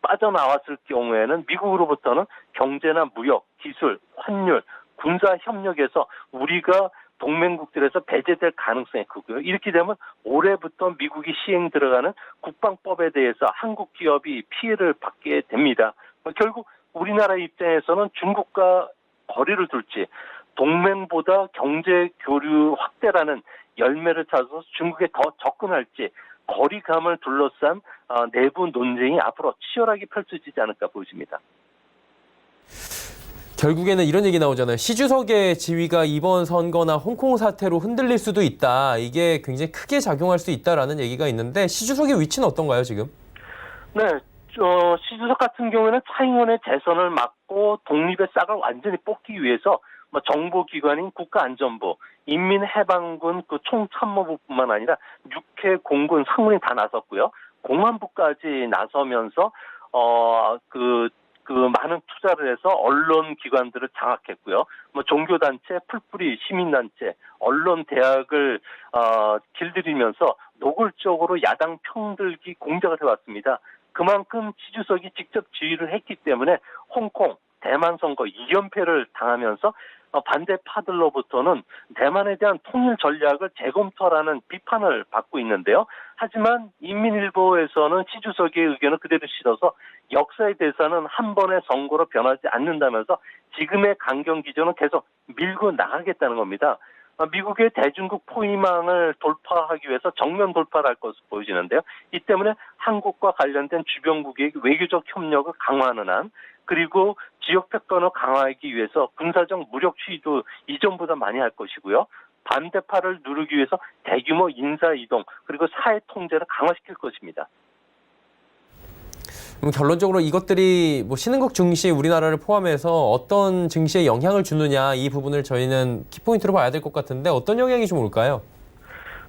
빠져나왔을 경우에는 미국으로부터는 경제나 무역, 기술, 환율, 군사 협력에서 우리가 동맹국들에서 배제될 가능성이 크고요. 이렇게 되면 올해부터 미국이 시행 들어가는 국방법에 대해서 한국 기업이 피해를 받게 됩니다. 결국 우리나라 입장에서는 중국과 거리를 둘지 동맹보다 경제 교류 확대라는 열매를 찾아서 중국에 더 접근할지 거리감을 둘러싼 내부 논쟁이 앞으로 치열하게 펼쳐지지 않을까 보여집니다. 결국에는 이런 얘기 나오잖아요. 시 주석의 지위가 이번 선거나 홍콩 사태로 흔들릴 수도 있다. 이게 굉장히 크게 작용할 수 있다라는 얘기가 있는데 시 주석의 위치는 어떤가요, 지금? 네, 시 주석 같은 경우에는 차잉원의 재선을 막고 독립의 싹을 완전히 뽑기 위해서 정보기관인 국가안전부, 인민해방군 그 총참모부뿐만 아니라 육해 공군 상군이 다 나섰고요. 공안부까지 나서면서 많은 투자를 해서 언론 기관들을 장악했고요. 종교단체, 풀뿌리 시민단체, 언론 대학을 길들이면서 노골적으로 야당 편들기 공작을 해왔습니다. 그만큼 시 주석이 직접 지휘를 했기 때문에 홍콩, 대만 선거 2연패를 당하면서 반대파들로부터는 대만에 대한 통일 전략을 재검토하라는 비판을 받고 있는데요. 하지만 인민일보에서는 시 주석의 의견을 그대로 실어서 역사의 대사는 한 번의 선거로 변하지 않는다면서 지금의 강경 기조는 계속 밀고 나가겠다는 겁니다. 미국의 대중국 포위망을 돌파하기 위해서 정면 돌파를 할 것으로 보여지는데요. 이 때문에 한국과 관련된 주변국의 외교적 협력을 강화하는 한 그리고 지역 패권을 강화하기 위해서 군사적 무력 시위도 이전보다 많이 할 것이고요. 반대파를 누르기 위해서 대규모 인사 이동 그리고 사회 통제를 강화시킬 것입니다. 그럼 결론적으로 이것들이 신흥국 증시에 우리나라를 포함해서 어떤 증시에 영향을 주느냐 이 부분을 저희는 키포인트로 봐야 될 것 같은데 어떤 영향이 좀 올까요?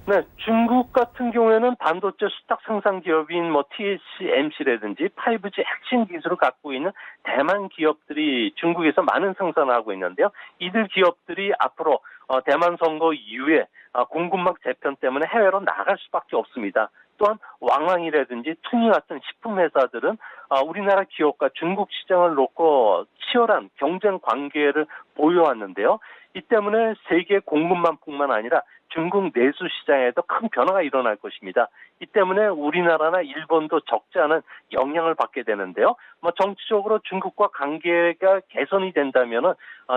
네, 중국 같은 경우에는 반도체 수탁 생산 기업인 TSMC라든지 5G 핵심 기술을 갖고 있는 대만 기업들이 중국에서 많은 생산을 하고 있는데요. 이들 기업들이 앞으로 대만 선거 이후에 공급망 재편 때문에 해외로 나갈 수밖에 없습니다. 또한 왕왕이라든지 퉁이 같은 식품 회사들은 우리나라 기업과 중국 시장을 놓고 치열한 경쟁 관계를 보여왔는데요. 이 때문에 세계 공급망뿐만 아니라 중국 내수 시장에도 큰 변화가 일어날 것입니다. 이 때문에 우리나라나 일본도 적지 않은 영향을 받게 되는데요. 정치적으로 중국과 관계가 개선이 된다면은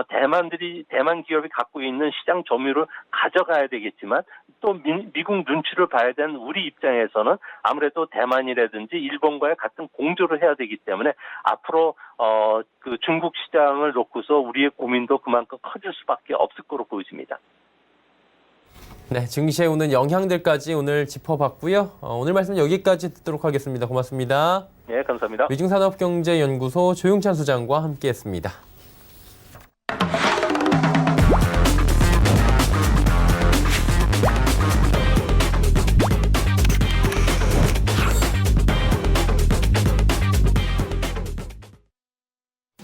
대만 기업이 갖고 있는 시장 점유율을 가져가야 되겠지만 또 미국 눈치를 봐야 되는 우리 입장에서는 아무래도 대만이라든지 일본과의 같은 공조를 해야 되기 때문에 앞으로 그 중국 시장을 놓고서 우리의 고민도 그만큼 커질 수밖에 없을 거로 보여집니다. 네, 증시에 오는 영향들까지 오늘 짚어봤고요. 오늘 말씀 여기까지 듣도록 하겠습니다. 고맙습니다. 네, 감사합니다. 위증산업경제연구소 조용찬 소장과 함께했습니다.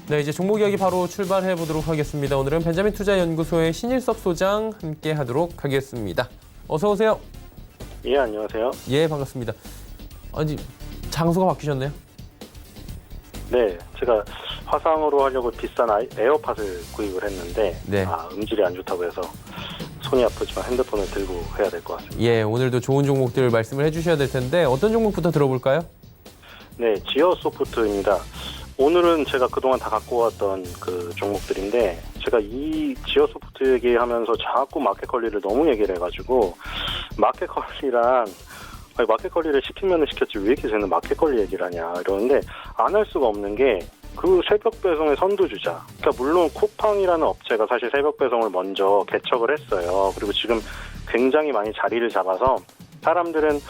네, 이제 종목 이야기 바로 출발해 보도록 하겠습니다. 오늘은 벤자민 투자연구소의 신일섭 소장 함께 하도록 하겠습니다. 어서 오세요. 예, 안녕하세요. 예, 반갑습니다. 아니, 장소가 바뀌셨네요? 네, 제가 화상으로 하려고 비싼 에어팟을 구입을 했는데 네. 음질이 안 좋다고 해서 손이 아프지만 핸드폰을 들고 해야 될 것 같습니다. 예, 오늘도 좋은 종목들 말씀을 해주셔야 될 텐데 어떤 종목부터 들어볼까요? 네, 지어소프트입니다. 오늘은 제가 그동안 다 갖고 왔던 그 종목들인데 제가 이 지어소프트 얘기하면서 자꾸 마켓컬리를 너무 얘기를 해가지고 마켓컬리를 시키면 시켰지 왜 이렇게 쟤는 마켓컬리 얘기를 하냐 이러는데 안 할 수가 없는 게 그 새벽 배송의 선두주자. 그러니까 물론 쿠팡이라는 업체가 사실 새벽 배송을 먼저 개척을 했어요. 그리고 지금 굉장히 많이 자리를 잡아서 사람들은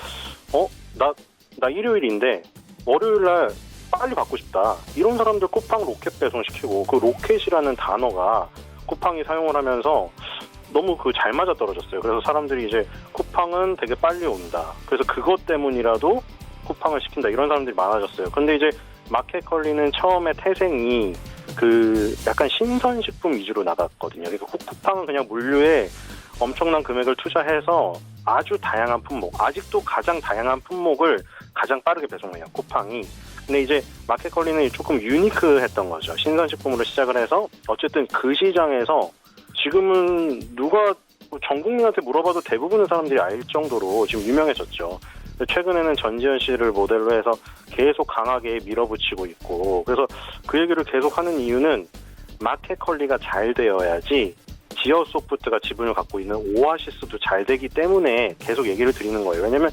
나 일요일인데 월요일날 빨리 받고 싶다. 이런 사람들 쿠팡 로켓 배송 시키고 그 로켓이라는 단어가 쿠팡이 사용을 하면서 너무 잘 맞아떨어졌어요. 그래서 사람들이 이제 쿠팡은 되게 빨리 온다. 그래서 그것 때문이라도 쿠팡을 시킨다. 이런 사람들이 많아졌어요. 근데 이제 마켓컬리는 처음에 태생이 약간 신선식품 위주로 나갔거든요. 그러니까 쿠팡은 그냥 물류에 엄청난 금액을 투자해서 아주 다양한 품목, 아직도 가장 다양한 품목을 가장 빠르게 배송해요. 쿠팡이. 근데 이제 마켓컬리는 조금 유니크했던 거죠. 신선식품으로 시작을 해서 어쨌든 그 시장에서 지금은 누가 전 국민한테 물어봐도 대부분의 사람들이 알 정도로 지금 유명해졌죠. 최근에는 전지현 씨를 모델로 해서 계속 강하게 밀어붙이고 있고, 그래서 그 얘기를 계속 하는 이유는 마켓컬리가 잘 되어야지 지어소프트가 지분을 갖고 있는 오아시스도 잘 되기 때문에 계속 얘기를 드리는 거예요. 왜냐면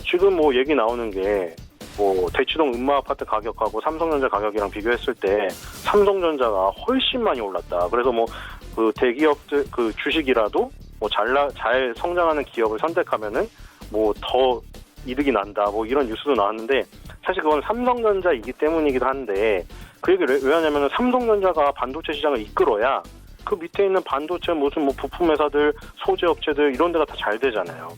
지금 뭐 얘기 나오는 게 뭐 대치동 음마아파트 가격하고 삼성전자 가격이랑 비교했을 때 삼성전자가 훨씬 많이 올랐다. 그래서 뭐 그 대기업들 그 주식이라도 뭐 잘 성장하는 기업을 선택하면은 뭐 더 이득이 난다. 뭐 이런 뉴스도 나왔는데 사실 그건 삼성전자이기 때문이기도 한데 그 얘기를 왜 하냐면은 삼성전자가 반도체 시장을 이끌어야 그 밑에 있는 반도체 무슨 뭐 부품 회사들, 소재 업체들 이런 데가 다 잘 되잖아요.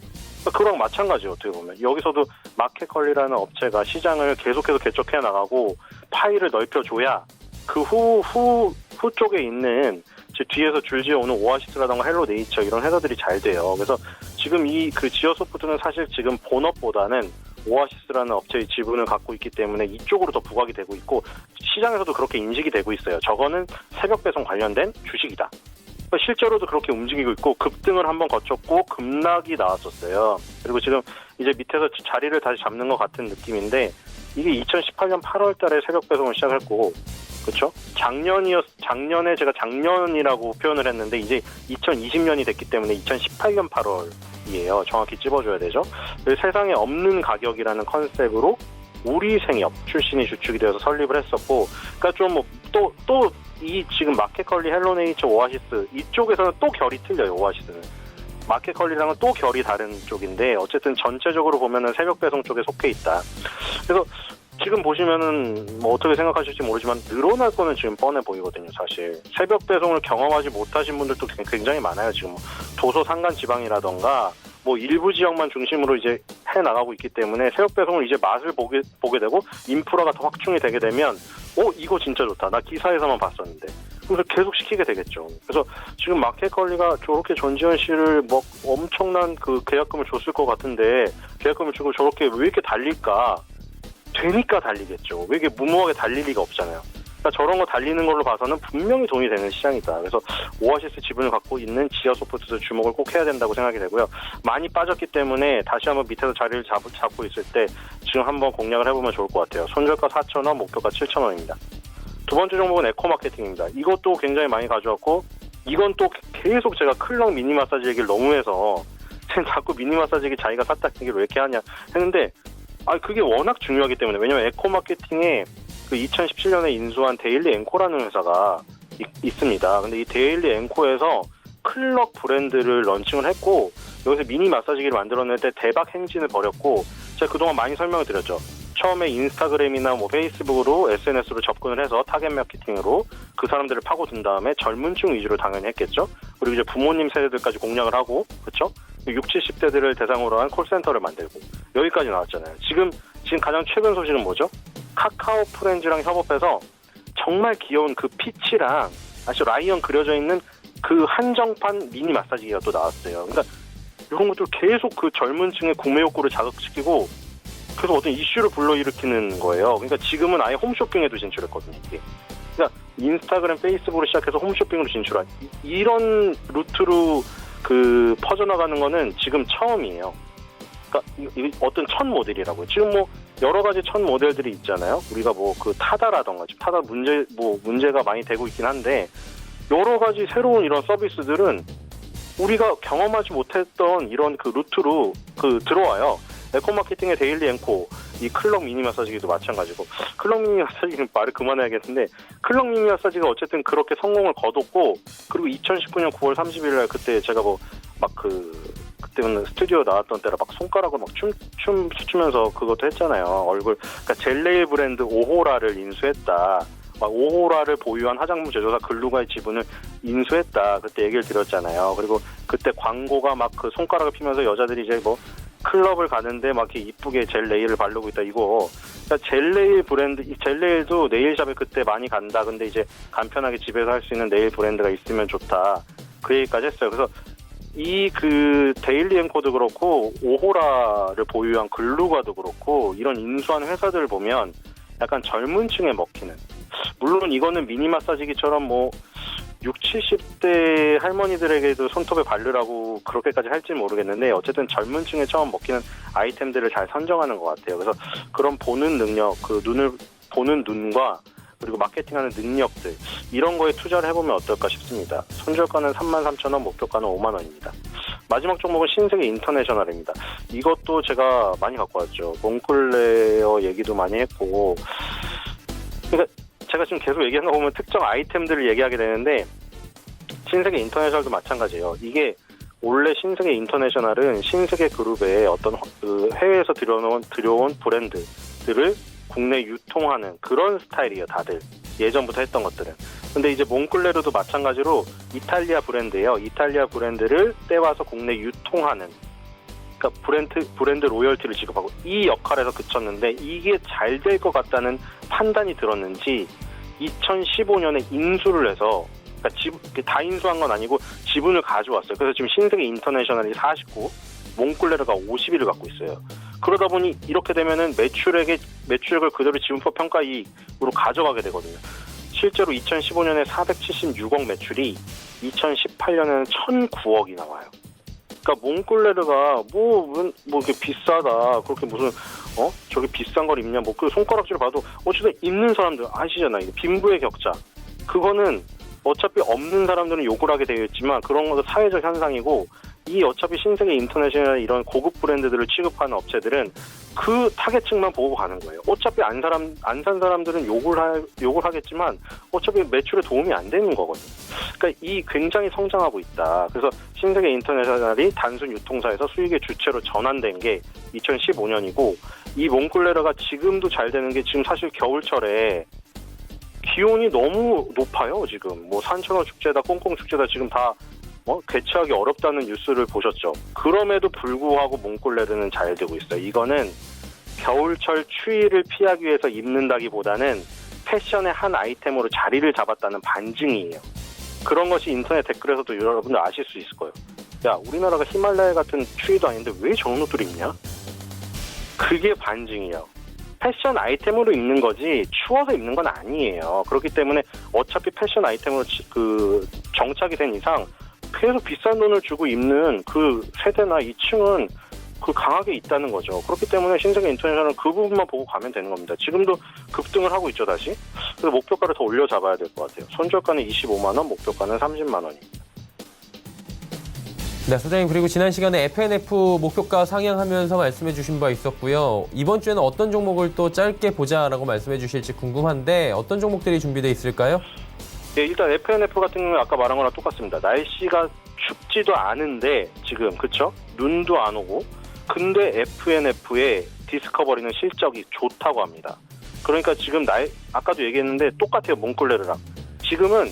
그거랑 마찬가지예요. 어떻게 보면 여기서도 마켓컬리라는 업체가 시장을 계속해서 개척해 나가고 파이를 넓혀줘야 그 후 쪽에 있는 뒤에서 줄지어오는 오아시스라던가 헬로네이처 이런 회사들이 잘 돼요. 그래서 지금 이 그 지어소프트는 사실 지금 본업보다는 오아시스라는 업체의 지분을 갖고 있기 때문에 이쪽으로 더 부각이 되고 있고 시장에서도 그렇게 인식이 되고 있어요. 저거는 새벽 배송 관련된 주식이다. 실제로도 그렇게 움직이고 있고 급등을 한번 거쳤고 급락이 나왔었어요. 그리고 지금 이제 밑에서 자리를 다시 잡는 것 같은 느낌인데 이게 2018년 8월 달에 새벽 배송을 시작했고 그렇죠? 작년에 제가 작년이라고 표현을 했는데 이제 2020년이 됐기 때문에 2018년 8월이에요. 정확히 찝어줘야 되죠. 세상에 없는 가격이라는 컨셉으로 우리 생협 출신이 주축이 되어서 설립을 했었고, 그러니까 좀 뭐 또 이 지금 마켓컬리, 헬로네이처, 오아시스 이쪽에서는 또 결이 틀려요. 오아시스는 마켓컬리랑은 또 결이 다른 쪽인데 어쨌든 전체적으로 보면은 새벽 배송 쪽에 속해 있다. 그래서 지금 보시면은 뭐 어떻게 생각하실지 모르지만 늘어날 거는 지금 뻔해 보이거든요. 사실 새벽 배송을 경험하지 못하신 분들도 굉장히 많아요. 지금 도서 산간 지방이라던가 뭐 일부 지역만 중심으로 이제 해 나가고 있기 때문에 새벽 배송을 이제 맛을 보게 되고 인프라가 더 확충이 되게 되면 이거 진짜 좋다. 나 기사에서만 봤었는데. 그래서 계속 시키게 되겠죠. 그래서 지금 마켓컬리가 저렇게 전지현 씨를 뭐 엄청난 그 계약금을 줬을 것 같은데 계약금을 주고 저렇게 왜 이렇게 달릴까? 되니까 달리겠죠. 왜 이게 무모하게 달릴 리가 없잖아요. 그러니까 저런 거 달리는 걸로 봐서는 분명히 돈이 되는 시장이다. 그래서 오아시스 지분을 갖고 있는 지어소프트도 주목을 꼭 해야 된다고 생각이 되고요. 많이 빠졌기 때문에 다시 한번 밑에서 자리를 잡고 있을 때 지금 한번 공략을 해보면 좋을 것 같아요. 손절가 4,000원, 목표가 7,000원입니다. 두 번째 종목은 에코마케팅입니다. 이것도 굉장히 많이 가져왔고 이건 또 계속 제가 클럭 미니 마사지 얘기를 너무 해서 자꾸 미니 마사지 얘기 자기가 샀다 얘기를 왜 이렇게 하냐 했는데 그게 워낙 중요하기 때문에 왜냐면 에코마케팅에 그 2017년에 인수한 데일리 앵코라는 회사가 있습니다. 근데 이 데일리 앵코에서 클럭 브랜드를 런칭을 했고 여기서 미니 마사지기를 만들었는데 대박 행진을 벌였고 제가 그동안 많이 설명을 드렸죠. 처음에 인스타그램이나 뭐 페이스북으로 SNS로 접근을 해서 타겟 마케팅으로 그 사람들을 파고든 다음에 젊은 층 위주로 당연히 했겠죠. 그리고 이제 부모님 세대들까지 공략을 하고 그렇죠. 60, 70대들을 대상으로 한 콜센터를 만들고 여기까지 나왔잖아요. 지금 가장 최근 소식은 뭐죠? 카카오 프렌즈랑 협업해서 정말 귀여운 그 피치랑 아시죠? 라이언 그려져 있는 그 한정판 미니 마사지기가 또 나왔어요. 그러니까 이런 것들 계속 그 젊은 층의 구매 욕구를 자극시키고 그래서 어떤 이슈를 불러일으키는 거예요. 그러니까 지금은 아예 홈쇼핑에도 진출했거든요. 이게. 그러니까 인스타그램, 페이스북으로 시작해서 홈쇼핑으로 진출한 이런 루트로 그 퍼져나가는 거는 지금 처음이에요. 그러니까 어떤 첫 모델이라고요. 지금 뭐 여러 가지 첫 모델들이 있잖아요. 우리가 뭐 그 타다라던가 타다 문제가 많이 되고 있긴 한데 여러 가지 새로운 이런 서비스들은 우리가 경험하지 못했던 이런 그 루트로 들어와요. 에코마케팅의 데일리 앵코, 이 클럭 미니 마사지기도 마찬가지고 클럭 미니 마사지기는 말을 그만해야겠는데 클럭 미니 마사지가 어쨌든 그렇게 성공을 거뒀고 그리고 2019년 9월 30일 날 그때 제가 그때는 스튜디오 나왔던 때라 막 손가락으로 막 춤추면서 그것도 했잖아요. 그러니까 젤네일 브랜드 오호라를 인수했다. 오호라를 보유한 화장품 제조사 글루가의 지분을 인수했다. 그때 얘기를 드렸잖아요. 그리고 그때 광고가 막 그 손가락을 피면서 여자들이 이제 뭐 클럽을 가는데 막 이렇게 이쁘게 젤 네일을 바르고 있다 이거. 그러니까 젤 네일 브랜드, 젤 네일도 네일샵에 그때 많이 간다. 근데 이제 간편하게 집에서 할 수 있는 네일 브랜드가 있으면 좋다. 그 얘기까지 했어요. 그래서 이 그 데일리 앵코도 그렇고 오호라를 보유한 글루가도 그렇고 이런 인수한 회사들을 보면 약간 젊은 층에 먹히는. 물론 이거는 미니 마사지기처럼 뭐 60, 70대 할머니들에게도 손톱에 바르라고 그렇게까지 할지는 모르겠는데 어쨌든 젊은 층에 처음 먹히는 아이템들을 잘 선정하는 것 같아요. 그래서 그런 보는 능력, 그 눈을 보는 눈과 그리고 마케팅하는 능력들 이런 거에 투자를 해보면 어떨까 싶습니다. 손절가는 33,000원, 목표가는 5만 원입니다. 마지막 종목은 신세계 인터내셔널입니다. 이것도 제가 많이 갖고 왔죠. 몽클레어 얘기도 많이 했고, 그러니까 제가 지금 계속 얘기하는 거 보면 특정 아이템들을 얘기하게 되는데 신세계 인터내셔널도 마찬가지예요. 이게 원래 신세계 인터내셔널은 신세계 그룹의 어떤 그 해외에서 들여온 브랜드들을 국내 유통하는 그런 스타일이에요, 다들. 예전부터 했던 것들은. 근데 이제 몽클레르도 마찬가지로 이탈리아 브랜드예요. 이탈리아 브랜드를 떼와서 국내 유통하는, 그러니까 브랜드 로열티를 지급하고 이 역할에서 그쳤는데 이게 잘 될 것 같다는 판단이 들었는지 2015년에 인수를 해서, 그러니까 다 인수한 건 아니고 지분을 가져왔어요. 그래서 지금 신세계 인터내셔널이 49, 몽클레르가 51을 갖고 있어요. 그러다 보니 이렇게 되면은 매출액을 그대로 지분법 평가 이익으로 가져가게 되거든요. 실제로 2015년에 476억 매출이 2018년에는 1,009억이 나와요. 그러니까 몽클레르가 뭐 이렇게 비싸다, 그렇게 무슨 저게 비싼 걸 입냐, 뭐 그 손가락질을 봐도 어쨌든 입는 사람들 아시잖아요. 빈부의 격차. 그거는 어차피 없는 사람들은 욕을 하게 되어 있지만 그런 것도 사회적 현상이고, 이 어차피 신세계 인터내셔널 이런 고급 브랜드들을 취급하는 업체들은 그 타겟층만 보고 가는 거예요. 어차피 안 산 사람들은 욕을 하겠지만 어차피 매출에 도움이 안 되는 거거든요. 그러니까 이 굉장히 성장하고 있다. 그래서 신세계 인터내셔널이 단순 유통사에서 수익의 주체로 전환된 게 2015년이고, 이 몽클레르가 지금도 잘 되는 게 지금 사실 겨울철에 기온이 너무 높아요. 지금 뭐 산천어 축제다, 꽁꽁 축제다, 지금 다 개최하기 어렵다는 뉴스를 보셨죠. 그럼에도 불구하고 몽클레르는 잘 되고 있어요. 이거는 겨울철 추위를 피하기 위해서 입는다기보다는 패션의 한 아이템으로 자리를 잡았다는 반증이에요. 그런 것이 인터넷 댓글에서도 여러분들 아실 수 있을 거예요. 야, 우리나라가 히말라야 같은 추위도 아닌데 왜 저런 옷들 입냐? 그게 반증이에요. 패션 아이템으로 입는 거지 추워서 입는 건 아니에요. 그렇기 때문에 어차피 패션 아이템으로 정착이 된 이상 계속 비싼 돈을 주고 입는 그 세대나 이 층은 그 강하게 있다는 거죠. 그렇기 때문에 신세계 인터내셔널은 그 부분만 보고 가면 되는 겁니다. 지금도 급등을 하고 있죠, 다시. 그래서 목표가를 더 올려 잡아야 될 것 같아요. 손절가는 25만 원, 목표가는 30만 원입니다. 네, 소장님, 그리고 지난 시간에 FNF 목표가 상향하면서 말씀해 주신 바 있었고요. 이번 주에는 어떤 종목을 또 짧게 보자라고 말씀해 주실지 궁금한데 어떤 종목들이 준비되어 있을까요? 네, 일단 FNF 같은 경우는 아까 말한 거랑 똑같습니다. 날씨가 춥지도 않은데 지금, 그쵸? 눈도 안 오고. 근데 FNF의 디스커버리는 실적이 좋다고 합니다. 그러니까 지금 아까도 얘기했는데 똑같아요, 몽클레르랑. 지금은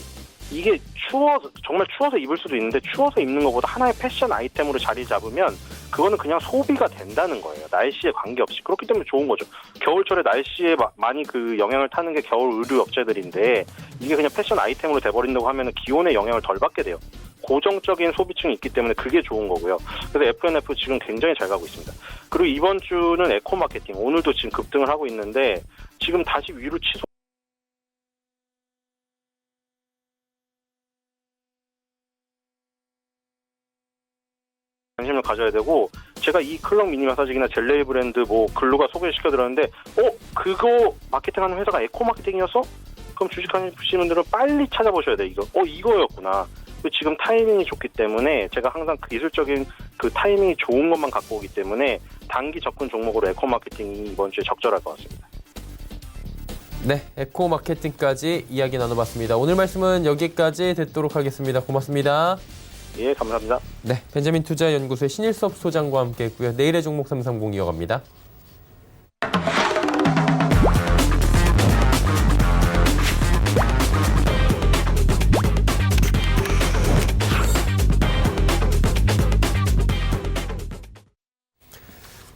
이게 정말 추워서 입을 수도 있는데 추워서 입는 것보다 하나의 패션 아이템으로 자리 잡으면 그거는 그냥 소비가 된다는 거예요. 날씨에 관계없이. 그렇기 때문에 좋은 거죠. 겨울철에 날씨에 많이 그 영향을 타는 게 겨울 의류 업체들인데 이게 그냥 패션 아이템으로 돼버린다고 하면 기온의 영향을 덜 받게 돼요. 고정적인 소비층이 있기 때문에 그게 좋은 거고요. 그래서 FNF 지금 굉장히 잘 가고 있습니다. 그리고 이번 주는 에코마케팅, 오늘도 지금 급등을 하고 있는데 지금 다시 위로 관심을 가져야 되고, 제가 이 클럽 미니 마사지기나 젤레이 브랜드 뭐 글루가 소개시켜 드렸는데 그거 마케팅하는 회사가 에코마케팅이었어? 그럼 주식하시는 분들은 빨리 찾아보셔야 돼. 이거였구나. 지금 타이밍이 좋기 때문에 제가 항상 기술적인 그 타이밍이 좋은 것만 갖고 오기 때문에 단기 접근 종목으로 에코마케팅이 이번 주에 적절할 것 같습니다. 네, 에코마케팅까지 이야기 나눠봤습니다. 오늘 말씀은 여기까지 듣도록 하겠습니다. 고맙습니다. 예, 감사합니다. 네, 벤자민 투자연구소의 신일섭 소장과 함께했고요. 내일의 종목 330 이어갑니다.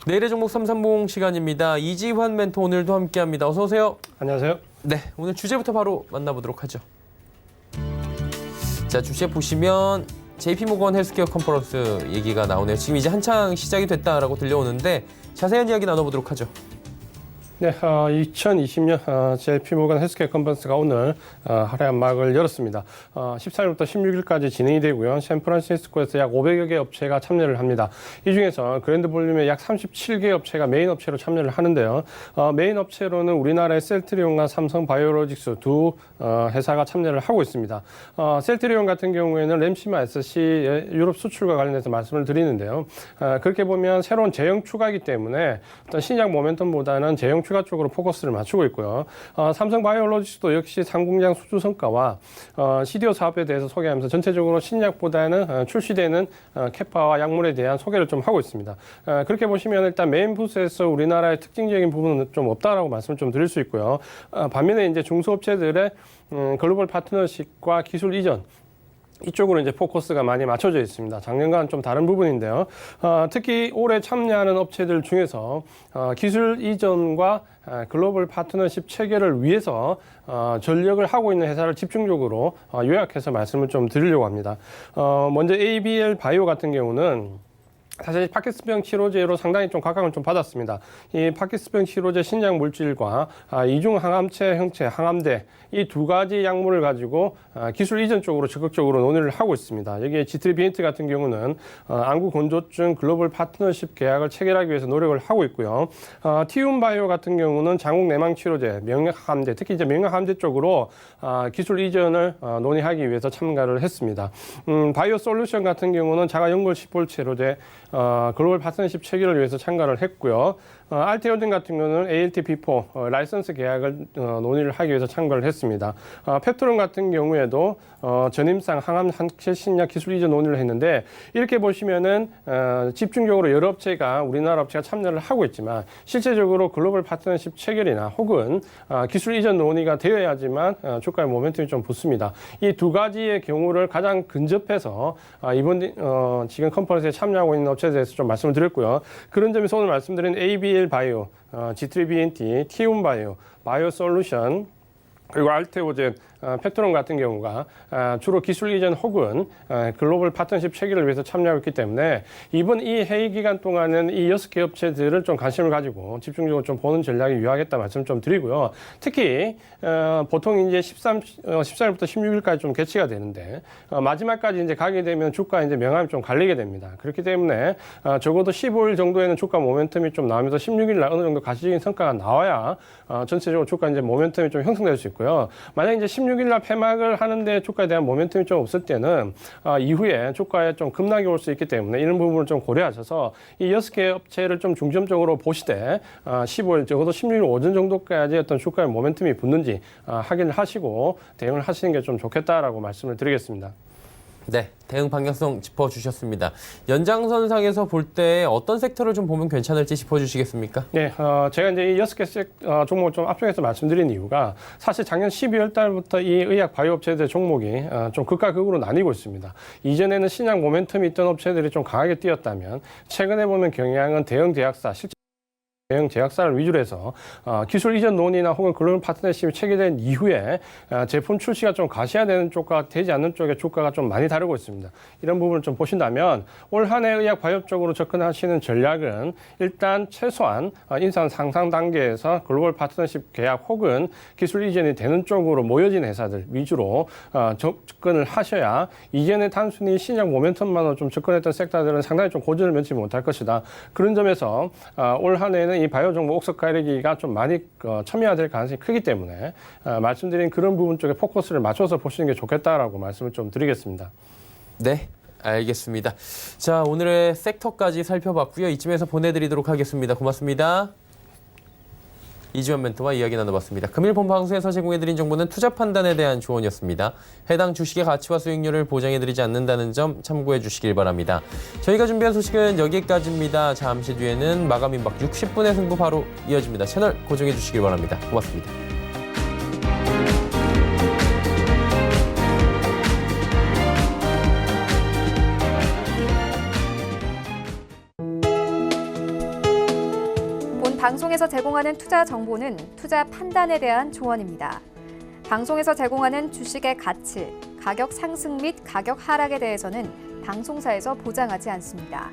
내일의 종목 330 시간입니다. 이지환 멘토 오늘도 함께합니다. 어서 오세요. 안녕하세요. 네, 오늘 주제부터 바로 만나보도록 하죠. 자, 주제 보시면 JP모건 헬스케어 컨퍼런스 얘기가 나오네요. 지금 이제 한창 시작이 됐다라고 들려오는데 자세한 이야기 나눠보도록 하죠. 네, 2020년 JP모건 헬스케어 컨퍼런스가 오늘 화려한 막을 열었습니다. 14일부터 16일까지 진행이 되고요. 샌프란시스코에서 약 500여 개 업체가 참여를 합니다. 이 중에서 그랜드 볼륨의 약 37개 업체가 메인 업체로 참여를 하는데요. 메인 업체로는 우리나라의 셀트리온과 삼성 바이오로직스 두 회사가 참여를 하고 있습니다. 셀트리온 같은 경우에는 램시마 SC의 유럽 수출과 관련해서 말씀을 드리는데요. 그렇게 보면 새로운 제형 추가이기 때문에 어떤 신약 모멘텀보다는 제형 추가 쪽으로 포커스를 맞추고 있고요. 삼성 바이오로직스도 역시 상공장 수주 성과와 CDO 사업에 대해서 소개하면서 전체적으로 신약보다는 출시되는 캐파와 약물에 대한 소개를 좀 하고 있습니다. 그렇게 보시면 일단 메인 부스에서 우리나라의 특징적인 부분은 좀 없다라고 말씀을 좀 드릴 수 있고요. 반면에 이제 중소업체들의 글로벌 파트너십과 기술 이전 이쪽으로 이제 포커스가 많이 맞춰져 있습니다. 작년과는 좀 다른 부분인데요. 특히 올해 참여하는 업체들 중에서 기술 이전과 글로벌 파트너십 체계를 위해서 전력을 하고 있는 회사를 집중적으로 요약해서 말씀을 좀 드리려고 합니다. 먼저 ABL 바이오 같은 경우는 사실 파킨슨병 치료제로 상당히 좀 각광을 좀 받았습니다. 이 파킨슨병 치료제 신약 물질과 이중 항암체 형체 항암제 이 두 가지 약물을 가지고 기술 이전 쪽으로 적극적으로 논의를 하고 있습니다. 여기에 G3비엔트 같은 경우는 안구 건조증 글로벌 파트너십 계약을 체결하기 위해서 노력을 하고 있고요. 티움바이오 같은 경우는 장국 내망 치료제, 명약항암제, 특히 이제 명약항암제 쪽으로 기술 이전을 논의하기 위해서 참가를 했습니다. 바이오 솔루션 같은 경우는 자가 연골 시볼 치료제 글로벌 파트너십 체결을 위해서 참가를 했고요. 알테오딘 같은 경우는 ALT-B4 라이선스 계약을 논의를 하기 위해서 참가를 했습니다. 펩토론 같은 경우에도 전임상 항암 항체 신약 기술 이전 논의를 했는데 이렇게 보시면은 집중적으로 여러 업체가 우리나라 업체가 참여를 하고 있지만 실제적으로 글로벌 파트너십 체결이나 혹은 기술 이전 논의가 되어야지만 주가의 모멘텀이 좀 붙습니다. 이 두 가지의 경우를 가장 근접해서 이번 지금 컨퍼런스에 참여하고 있는 업체에 대해서 좀 말씀을 드렸고요. 그런 점에서 오늘 말씀드린 ABL 바이오, G3BNT, 티움바이오, 바이오솔루션 그리고 알테오젠, 펩토론 같은 경우가 주로 기술 이전 혹은 글로벌 파트너십 체결을 위해서 참여하고 있기 때문에 이번 이 회의 기간 동안은 이 6개 업체들을 좀 관심을 가지고 집중적으로 좀 보는 전략이 유효하겠다 말씀 좀 드리고요. 특히 보통 이제 14일부터 16일까지 좀 개최가 되는데 마지막까지 이제 가게 되면 주가 이제 명암이 좀 갈리게 됩니다. 그렇기 때문에 적어도 15일 정도에는 주가 모멘텀이 좀 나오면서 16일 날 어느 정도 가시적인 성과가 나와야 전체적으로 주가 이제 모멘텀이 좀 형성될 수 있고요. 만약 이제 16일 날 폐막을 하는데 주가에 대한 모멘텀이 좀 없을 때는 이후에 주가에 좀 급락이 올 수 있기 때문에 이런 부분을 좀 고려하셔서 이 6개 업체를 좀 중점적으로 보시되 15일 적어도 16일 오전 정도까지 어떤 주가의 모멘텀이 붙는지 확인을 하시고 대응을 하시는 게 좀 좋겠다라고 말씀을 드리겠습니다. 네, 대응 방향성 짚어주셨습니다. 연장선상에서 볼 때 어떤 섹터를 좀 보면 괜찮을지 짚어주시겠습니까? 네, 제가 이제 이 6개 종목을 좀 앞쪽에서 말씀드린 이유가 사실 작년 12월 달부터 이 의약 바이오 업체들 종목이 좀 극과 극으로 나뉘고 있습니다. 이전에는 신약 모멘텀이 있던 업체들이 좀 강하게 뛰었다면 최근에 보면 경향은 대형 제약사, 실제 대형 제약사를 위주로 해서 기술 이전 논의나 혹은 글로벌 파트너십이 체결된 이후에 제품 출시가 좀 가시화되는 쪽과 되지 않는 쪽의 주가가 좀 많이 다르고 있습니다. 이런 부분을 좀 보신다면 올 한 해 의약 바이오 쪽으로 접근하시는 전략은 일단 최소한 인산 상상 단계에서 글로벌 파트너십 계약 혹은 기술 이전이 되는 쪽으로 모여진 회사들 위주로 접근을 하셔야 이전에 단순히 신약 모멘텀만으로 좀 접근했던 섹터들은 상당히 좀 고전을 면치 못할 것이다. 그런 점에서 올 한 해는 이 바이오 종목 옥석 가리기가 좀 많이 첨예화될 가능성이 크기 때문에 말씀드린 그런 부분 쪽에 포커스를 맞춰서 보시는 게 좋겠다라고 말씀을 좀 드리겠습니다. 네, 알겠습니다. 자, 오늘의 섹터까지 살펴봤고요. 이쯤에서 보내드리도록 하겠습니다. 고맙습니다. 이지원 멘토와 이야기 나눠봤습니다. 금일 본 방송에서 제공해드린 정보는 투자 판단에 대한 조언이었습니다. 해당 주식의 가치와 수익률을 보장해드리지 않는다는 점 참고해 주시길 바랍니다. 저희가 준비한 소식은 여기까지입니다. 잠시 뒤에는 마감 임박 60분의 승부 바로 이어집니다. 채널 고정해 주시길 바랍니다. 고맙습니다. 방송에서 제공하는 투자 정보는 투자 판단에 대한 조언입니다. 방송에서 제공하는 주식의 가치, 가격 상승 및 가격 하락에 대해서는 방송사에서 보장하지 않습니다.